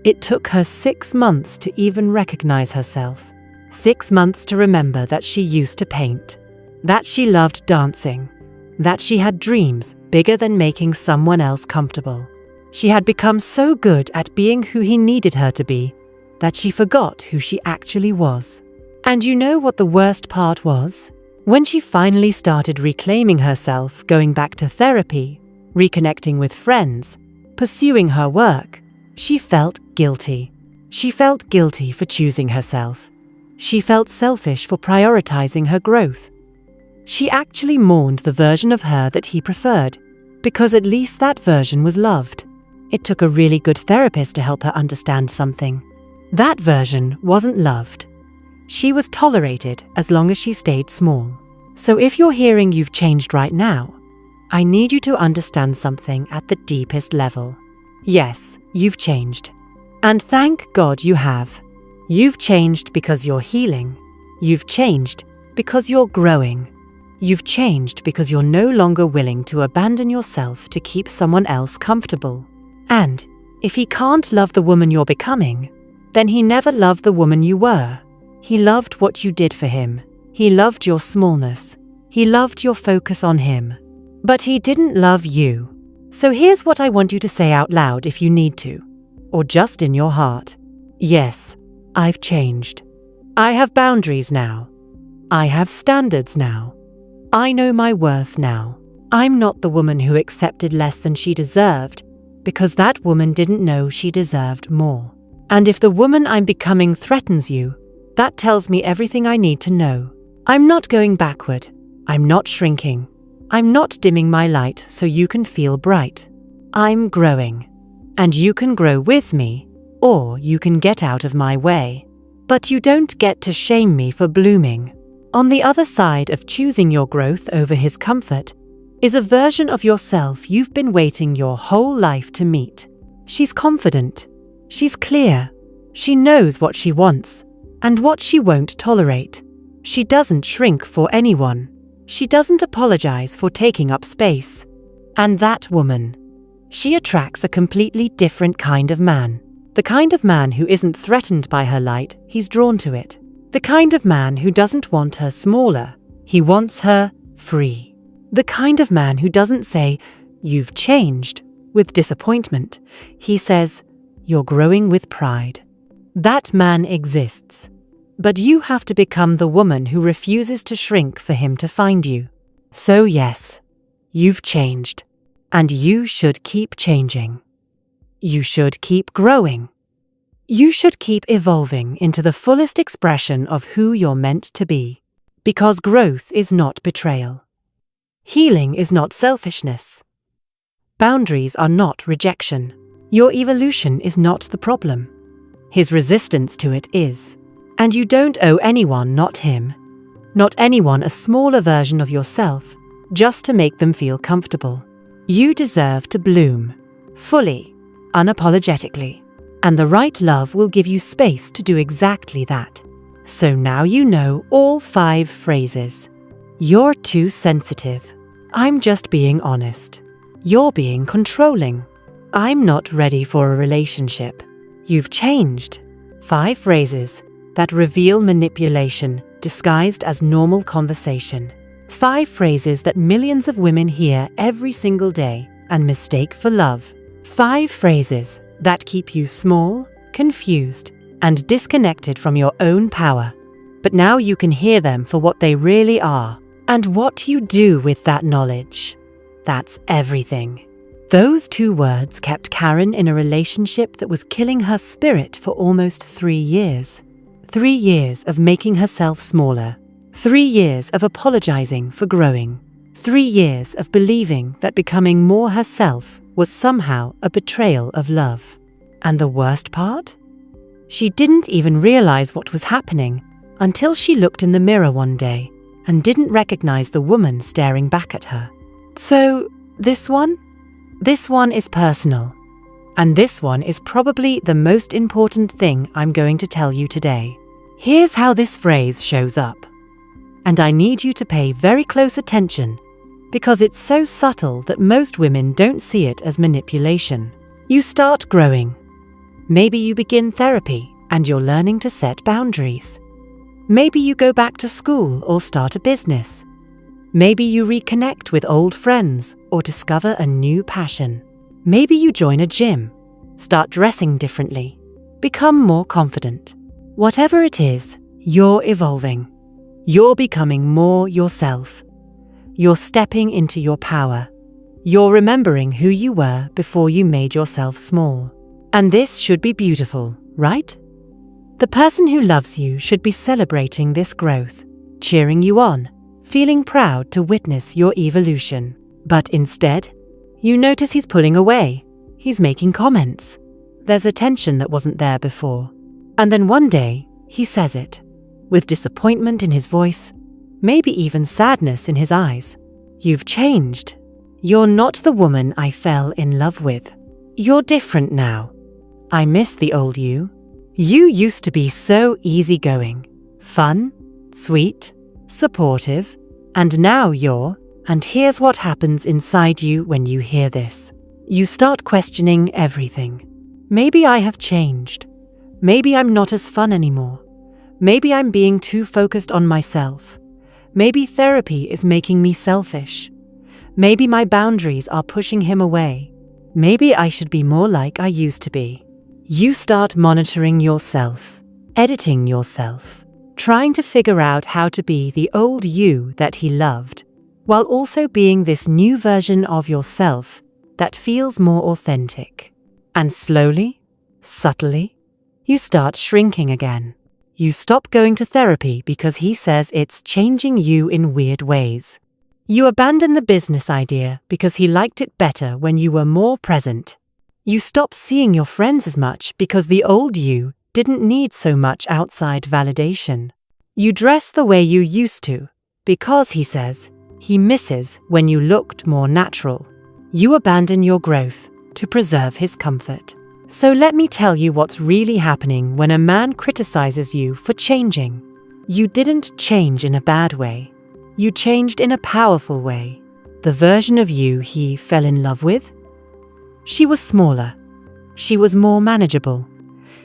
A: it took her 6 months to even recognize herself. 6 months to remember that she used to paint, that she loved dancing, that she had dreams bigger than making someone else comfortable. She had become so good at being who he needed her to be that she forgot who she actually was. And you know what the worst part was? When she finally started reclaiming herself, going back to therapy, reconnecting with friends, pursuing her work, she felt guilty. She felt guilty for choosing herself. She felt selfish for prioritizing her growth. She actually mourned the version of her that he preferred, because at least that version was loved. It took a really good therapist to help her understand something. That version wasn't loved. She was tolerated as long as she stayed small. So if you're hearing you've changed right now, I need you to understand something at the deepest level. Yes, you've changed. And thank God you have. You've changed because you're healing. You've changed because you're growing. You've changed because you're no longer willing to abandon yourself to keep someone else comfortable. And if he can't love the woman you're becoming, then he never loved the woman you were. He loved what you did for him. He loved your smallness. He loved your focus on him. But he didn't love you. So here's what I want you to say out loud if you need to, or just in your heart. Yes, I've changed. I have boundaries now. I have standards now. I know my worth now. I'm not the woman who accepted less than she deserved, because that woman didn't know she deserved more. And if the woman I'm becoming threatens you, that tells me everything I need to know. I'm not going backward. I'm not shrinking. I'm not dimming my light so you can feel bright. I'm growing. And you can grow with me, or you can get out of my way. But you don't get to shame me for blooming. On the other side of choosing your growth over his comfort is a version of yourself you've been waiting your whole life to meet. She's confident. She's clear. She knows what she wants and what she won't tolerate. She doesn't shrink for anyone. She doesn't apologize for taking up space. And that woman, she attracts a completely different kind of man. The kind of man who isn't threatened by her light, he's drawn to it. The kind of man who doesn't want her smaller, he wants her free. The kind of man who doesn't say, "You've changed," with disappointment. He says, "You're growing with pride." That man exists. But you have to become the woman who refuses to shrink for him to find you. So yes, you've changed. And you should keep changing. You should keep growing. You should keep evolving into the fullest expression of who you're meant to be. Because growth is not betrayal. Healing is not selfishness. Boundaries are not rejection. Your evolution is not the problem. His resistance to it is. And you don't owe anyone, not him, not anyone, a smaller version of yourself, just to make them feel comfortable. You deserve to bloom, fully, unapologetically, and the right love will give you space to do exactly that. So now you know all 5 phrases. You're too sensitive. I'm just being honest. You're being controlling. I'm not ready for a relationship. You've changed. 5 phrases that reveal manipulation disguised as normal conversation. 5 phrases that millions of women hear every single day and mistake for love. 5 phrases that keep you small, confused, and disconnected from your own power. But now you can hear them for what they really are. And what you do with that knowledge, that's everything. Those 2 words kept Karen in a relationship that was killing her spirit for almost 3 years. 3 years of making herself smaller. 3 years of apologizing for growing. 3 years of believing that becoming more herself was somehow a betrayal of love. And the worst part? She didn't even realize what was happening until she looked in the mirror one day and didn't recognize the woman staring back at her. So, this one? This one is personal. And this one is probably the most important thing I'm going to tell you today. Here's how this phrase shows up. And I need you to pay very close attention because it's so subtle that most women don't see it as manipulation. You start growing. Maybe you begin therapy and you're learning to set boundaries. Maybe you go back to school or start a business. Maybe you reconnect with old friends or discover a new passion. Maybe you join a gym, start dressing differently, become more confident. Whatever it is, you're evolving. You're becoming more yourself. You're stepping into your power. You're remembering who you were before you made yourself small. And this should be beautiful, right? The person who loves you should be celebrating this growth, cheering you on, feeling proud to witness your evolution. But instead, you notice he's pulling away. He's making comments. There's a tension that wasn't there before. And then one day, he says it, with disappointment in his voice, maybe even sadness in his eyes. You've changed. You're not the woman I fell in love with. You're different now. I miss the old you. You used to be so easygoing, fun, sweet, supportive, and now and here's what happens inside you when you hear this. You start questioning everything. Maybe I have changed. Maybe I'm not as fun anymore. Maybe I'm being too focused on myself. Maybe therapy is making me selfish. Maybe my boundaries are pushing him away. Maybe I should be more like I used to be. You start monitoring yourself, editing yourself, trying to figure out how to be the old you that he loved, while also being this new version of yourself that feels more authentic. And slowly, subtly, you start shrinking again. You stop going to therapy because he says it's changing you in weird ways. You abandon the business idea because he liked it better when you were more present. You stop seeing your friends as much because the old you didn't need so much outside validation. You dress the way you used to because he says he misses when you looked more natural. You abandon your growth to preserve his comfort. So let me tell you what's really happening when a man criticizes you for changing. You didn't change in a bad way. You changed in a powerful way. The version of you he fell in love with? She was smaller. She was more manageable.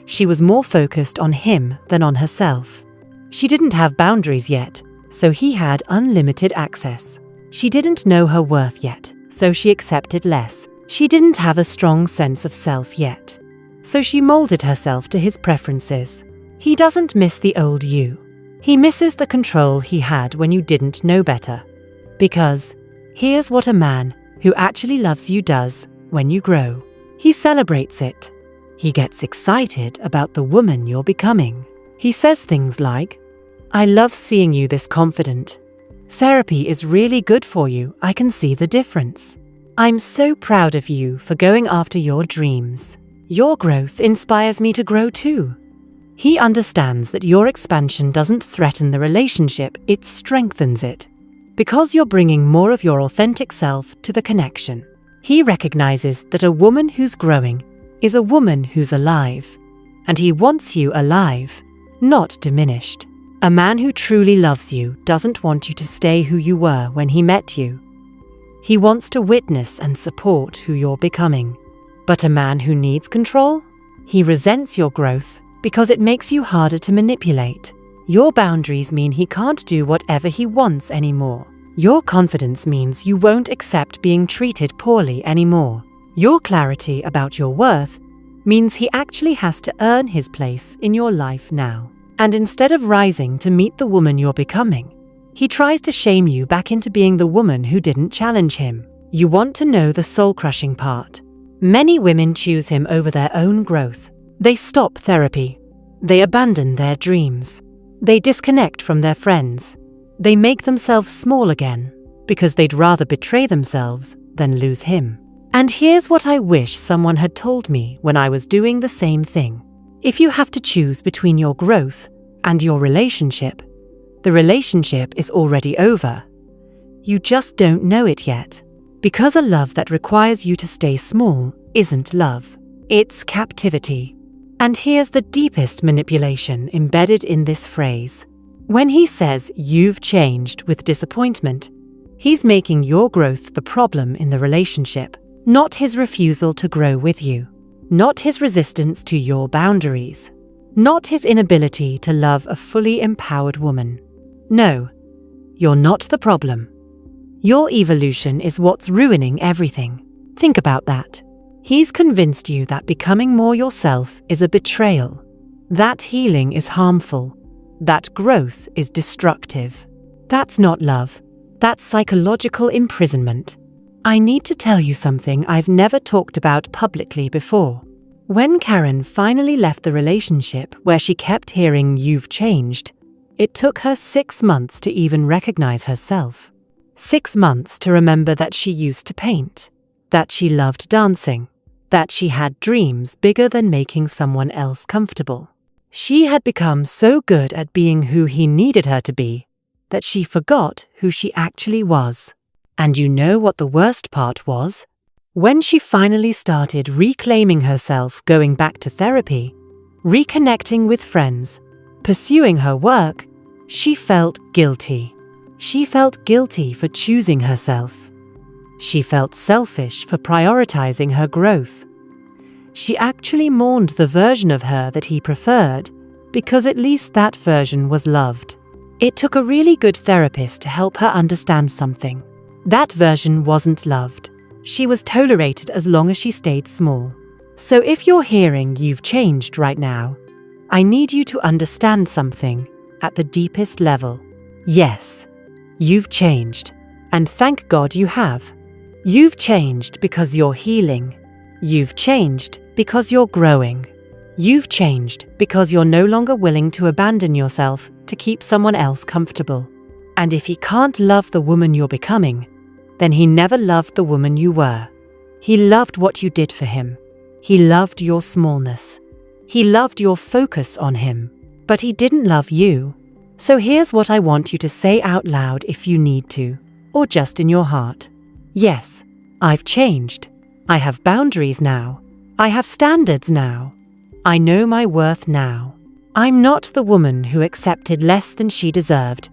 A: She was more focused on him than on herself. She didn't have boundaries yet, so he had unlimited access. She didn't know her worth yet, so she accepted less. She didn't have a strong sense of self yet, so she molded herself to his preferences. He doesn't miss the old you. He misses the control he had when you didn't know better. Because here's what a man who actually loves you does when you grow. He celebrates it. He gets excited about the woman you're becoming. He says things like, "I love seeing you this confident. Therapy is really good for you. I can see the difference. I'm so proud of you for going after your dreams. Your growth inspires me to grow too." He understands that your expansion doesn't threaten the relationship, it strengthens it. Because you're bringing more of your authentic self to the connection. He recognizes that a woman who's growing is a woman who's alive. And he wants you alive, not diminished. A man who truly loves you doesn't want you to stay who you were when he met you. He wants to witness and support who you're becoming. But a man who needs control? He resents your growth because it makes you harder to manipulate. Your boundaries mean he can't do whatever he wants anymore. Your confidence means you won't accept being treated poorly anymore. Your clarity about your worth means he actually has to earn his place in your life now. And instead of rising to meet the woman you're becoming, he tries to shame you back into being the woman who didn't challenge him. You want to know the soul-crushing part. Many women choose him over their own growth. They stop therapy. They abandon their dreams. They disconnect from their friends. They make themselves small again because they'd rather betray themselves than lose him. And here's what I wish someone had told me when I was doing the same thing. If you have to choose between your growth and your relationship, the relationship is already over. You just don't know it yet. Because a love that requires you to stay small isn't love. It's captivity. And here's the deepest manipulation embedded in this phrase. When he says you've changed with disappointment, he's making your growth the problem in the relationship, not his refusal to grow with you, not his resistance to your boundaries, not his inability to love a fully empowered woman. No, you're not the problem. Your evolution is what's ruining everything. Think about that. He's convinced you that becoming more yourself is a betrayal, that healing is harmful, that growth is destructive. That's not love. That's psychological imprisonment. I need to tell you something I've never talked about publicly before. When Karen finally left the relationship where she kept hearing "you've changed," it took her 6 months to even recognize herself. 6 months to remember that she used to paint, that she loved dancing, that she had dreams bigger than making someone else comfortable. She had become so good at being who he needed her to be that she forgot who she actually was. And you know what the worst part was? When she finally started reclaiming herself, going back to therapy, reconnecting with friends, pursuing her work, she felt guilty. She felt guilty for choosing herself. She felt selfish for prioritizing her growth. She actually mourned the version of her that he preferred, because at least that version was loved. It took a really good therapist to help her understand something. That version wasn't loved. She was tolerated as long as she stayed small. So if you're hearing "you've changed" right now, I need you to understand something at the deepest level. Yes, you've changed, and thank God you have. You've changed because you're healing. You've changed because you're growing. You've changed because you're no longer willing to abandon yourself to keep someone else comfortable. And if he can't love the woman you're becoming, then he never loved the woman you were. He loved what you did for him. He loved your smallness. He loved your focus on him. But he didn't love you. So here's what I want you to say out loud if you need to, or just in your heart. Yes, I've changed. I have boundaries now. I have standards now. I know my worth now. I'm not the woman who accepted less than she deserved,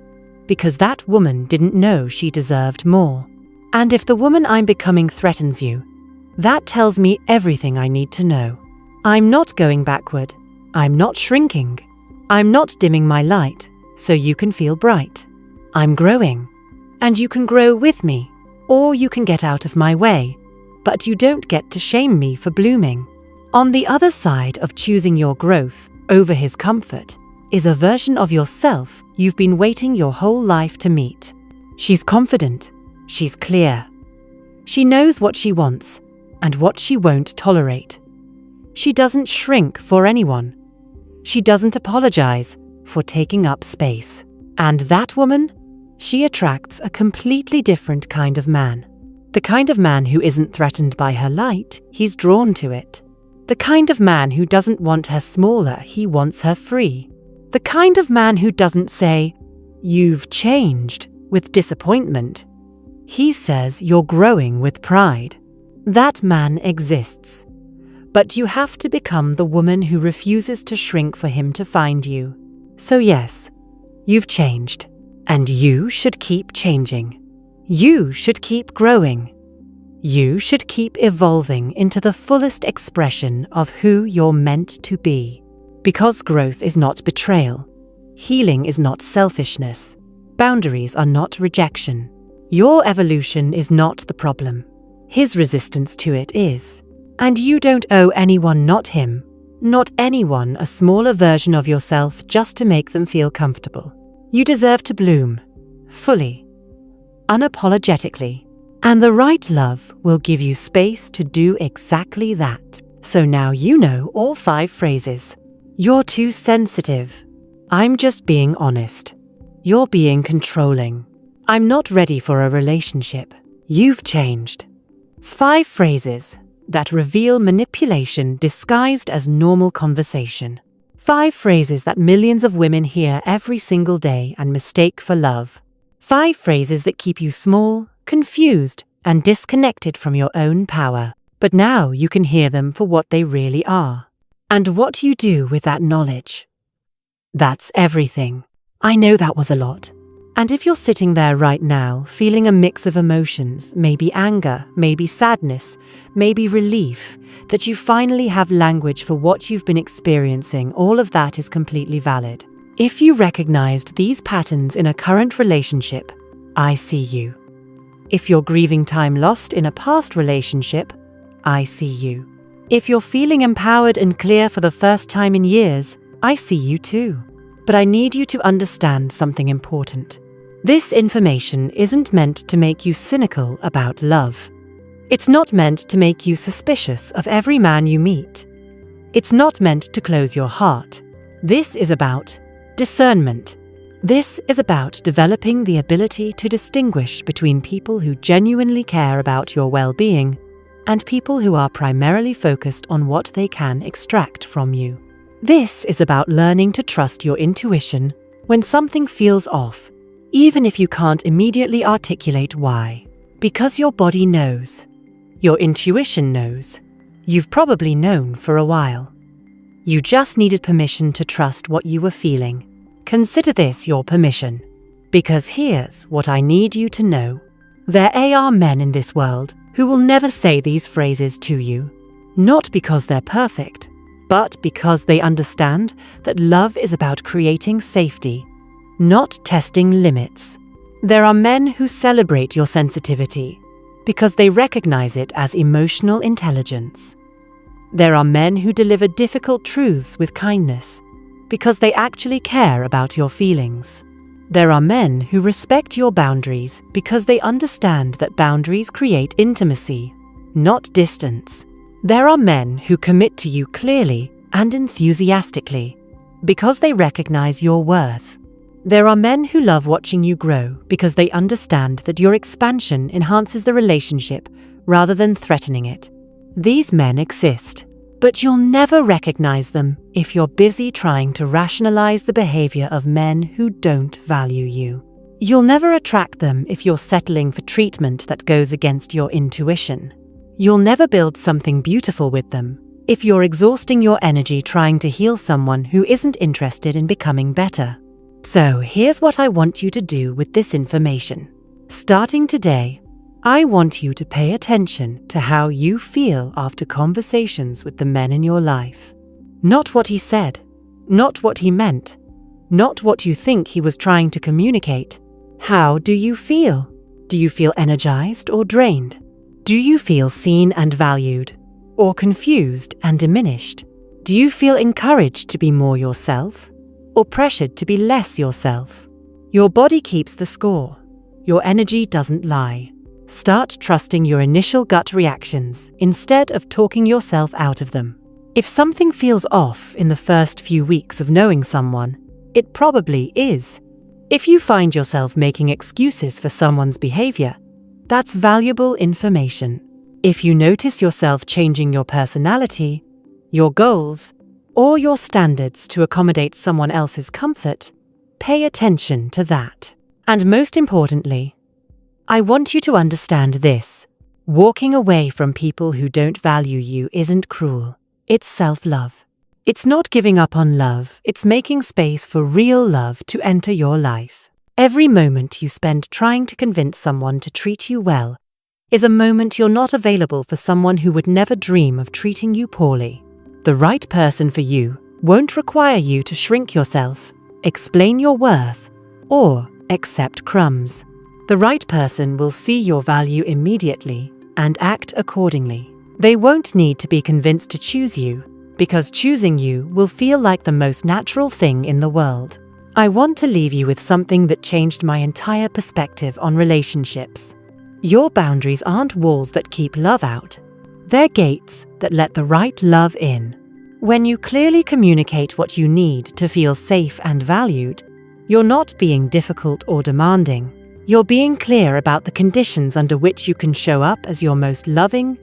A: because that woman didn't know she deserved more. And if the woman I'm becoming threatens you, that tells me everything I need to know. I'm not going backward. I'm not shrinking. I'm not dimming my light so you can feel bright. I'm growing. And you can grow with me, or you can get out of my way, but you don't get to shame me for blooming. On the other side of choosing your growth over his comfort is a version of yourself you've been waiting your whole life to meet. She's confident. She's clear. She knows what she wants and what she won't tolerate. She doesn't shrink for anyone. She doesn't apologize for taking up space. And that woman, she attracts a completely different kind of man. The kind of man who isn't threatened by her light, he's drawn to it. The kind of man who doesn't want her smaller, he wants her free. The kind of man who doesn't say, "You've changed," with disappointment. He says you're growing with pride. That man exists. But you have to become the woman who refuses to shrink for him to find you. So yes, you've changed. And you should keep changing. You should keep growing. You should keep evolving into the fullest expression of who you're meant to be. Because growth is not betrayal. Healing is not selfishness. Boundaries are not rejection. Your evolution is not the problem. His resistance to it is. And you don't owe anyone, not him, not anyone, a smaller version of yourself just to make them feel comfortable. You deserve to bloom, fully, unapologetically. And the right love will give you space to do exactly that. So now you know all 5 phrases. You're too sensitive. I'm just being honest. You're being controlling. I'm not ready for a relationship. You've changed. 5 phrases that reveal manipulation disguised as normal conversation. 5 phrases that millions of women hear every single day and mistake for love. 5 phrases that keep you small, confused, and disconnected from your own power. But now you can hear them for what they really are. and what you do with that knowledge. That's everything. I know that was a lot. And if you're sitting there right now, feeling a mix of emotions, maybe anger, maybe sadness, maybe relief, that you finally have language for what you've been experiencing, all of that is completely valid. If you recognized these patterns in a current relationship, I see you. If you're grieving time lost in a past relationship, I see you. If you're feeling empowered and clear for the first time in years, I see you too. But I need you to understand something important. This information isn't meant to make you cynical about love. It's not meant to make you suspicious of every man you meet. It's not meant to close your heart. This is about discernment. This is about developing the ability to distinguish between people who genuinely care about your well-being and people who are primarily focused on what they can extract from you. This is about learning to trust your intuition when something feels off, even if you can't immediately articulate why. Because your body knows. Your intuition knows. You've probably known for a while. You just needed permission to trust what you were feeling. Consider this your permission. Because here's what I need you to know. There are men in this world who will never say these phrases to you. Not because they're perfect, but because they understand that love is about creating safety, not testing limits. There are men who celebrate your sensitivity because they recognize it as emotional intelligence. There are men who deliver difficult truths with kindness because they actually care about your feelings. There are men who respect your boundaries because they understand that boundaries create intimacy, not distance. There are men who commit to you clearly and enthusiastically because they recognize your worth. There are men who love watching you grow because they understand that your expansion enhances the relationship rather than threatening it. These men exist, but you'll never recognize them if you're busy trying to rationalize the behavior of men who don't value you. You'll never attract them if you're settling for treatment that goes against your intuition. You'll never build something beautiful with them if you're exhausting your energy trying to heal someone who isn't interested in becoming better. So here's what I want you to do with this information. Starting today, I want you to pay attention to how you feel after conversations with the men in your life. Not what he said, not what he meant, not what you think he was trying to communicate. How do you feel? Do you feel energized or drained? Do you feel seen and valued, or confused and diminished? Do you feel encouraged to be more yourself, or pressured to be less yourself? Your body keeps the score. Your energy doesn't lie. Start trusting your initial gut reactions instead of talking yourself out of them. If something feels off in the first few weeks of knowing someone, it probably is. If you find yourself making excuses for someone's behavior, that's valuable information. If you notice yourself changing your personality, your goals, or your standards to accommodate someone else's comfort, pay attention to that. And most importantly, I want you to understand this. Walking away from people who don't value you isn't cruel. It's self-love. It's not giving up on love, it's making space for real love to enter your life. Every moment you spend trying to convince someone to treat you well is a moment you're not available for someone who would never dream of treating you poorly. The right person for you won't require you to shrink yourself, explain your worth, or accept crumbs. The right person will see your value immediately and act accordingly. They won't need to be convinced to choose you, because choosing you will feel like the most natural thing in the world. I want to leave you with something that changed my entire perspective on relationships. Your boundaries aren't walls that keep love out. They're gates that let the right love in. When you clearly communicate what you need to feel safe and valued, you're not being difficult or demanding. You're being clear about the conditions under which you can show up as your most loving,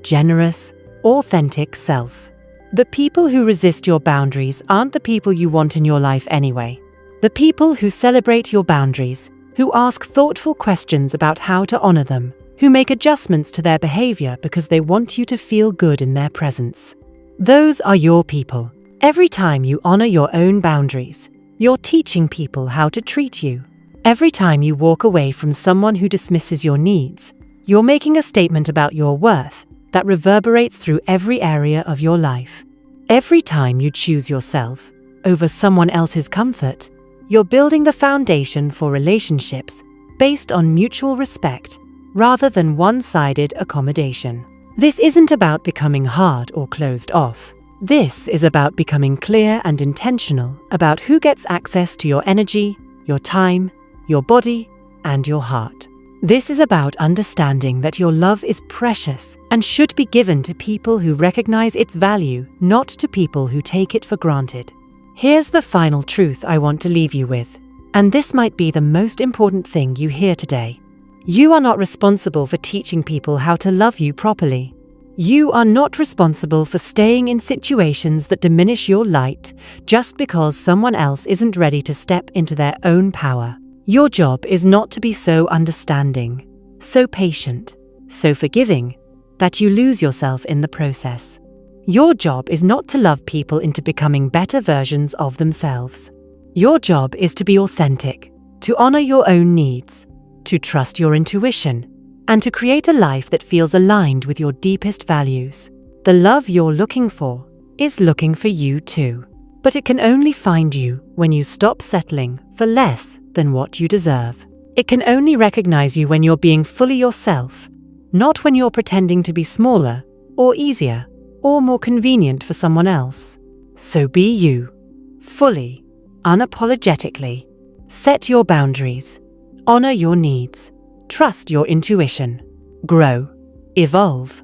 A: generous, authentic self. The people who resist your boundaries aren't the people you want in your life anyway. The people who celebrate your boundaries, who ask thoughtful questions about how to honor them, who make adjustments to their behavior because they want you to feel good in their presence. Those are your people. Every time you honor your own boundaries, you're teaching people how to treat you. Every time you walk away from someone who dismisses your needs, you're making a statement about your worth that reverberates through every area of your life. Every time you choose yourself over someone else's comfort, you're building the foundation for relationships based on mutual respect rather than one-sided accommodation. This isn't about becoming hard or closed off. This is about becoming clear and intentional about who gets access to your energy, your time, your body, and your heart. This is about understanding that your love is precious and should be given to people who recognize its value, not to people who take it for granted. Here's the final truth I want to leave you with, and this might be the most important thing you hear today. You are not responsible for teaching people how to love you properly. You are not responsible for staying in situations that diminish your light just because someone else isn't ready to step into their own power. Your job is not to be so understanding, so patient, so forgiving, that you lose yourself in the process. Your job is not to love people into becoming better versions of themselves. Your job is to be authentic, to honor your own needs, to trust your intuition, and to create a life that feels aligned with your deepest values. The love you're looking for is looking for you too. But it can only find you when you stop settling for less than what you deserve. It can only recognize you when you're being fully yourself, not when you're pretending to be smaller, or easier, or more convenient for someone else. So be you, fully, unapologetically. Set your boundaries, honor your needs, trust your intuition, grow, evolve,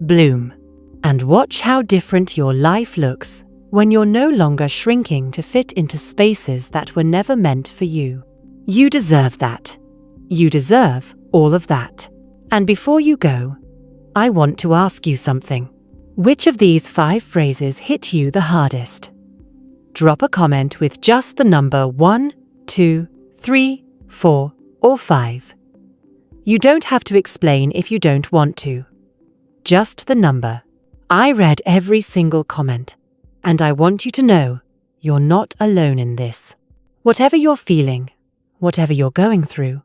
A: bloom, and watch how different your life looks when you're no longer shrinking to fit into spaces that were never meant for you. You deserve that. You deserve all of that. And before you go, I want to ask you something. Which of these 5 phrases hit you the hardest? Drop a comment with just the number 1, 2, 3, 4, or 5. You don't have to explain if you don't want to. Just the number. I read every single comment, and I want you to know you're not alone in this. Whatever you're feeling, whatever you're going through,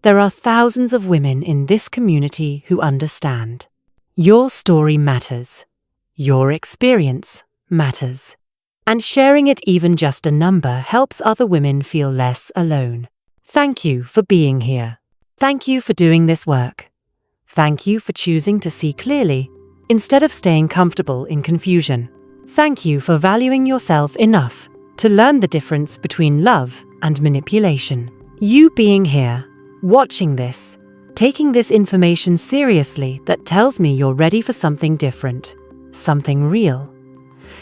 A: there are thousands of women in this community who understand. Your story matters. Your experience matters. And sharing it, even just a number, helps other women feel less alone. Thank you for being here. Thank you for doing this work. Thank you for choosing to see clearly instead of staying comfortable in confusion. Thank you for valuing yourself enough to learn the difference between love and manipulation. You being here, watching this, taking this information seriously, that tells me you're ready for something different, something real,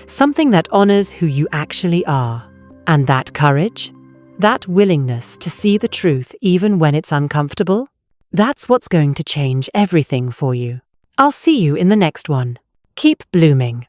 A: something that honors who you actually are. And that courage, that willingness to see the truth even when it's uncomfortable, that's what's going to change everything for you. I'll see you in the next one. Keep blooming.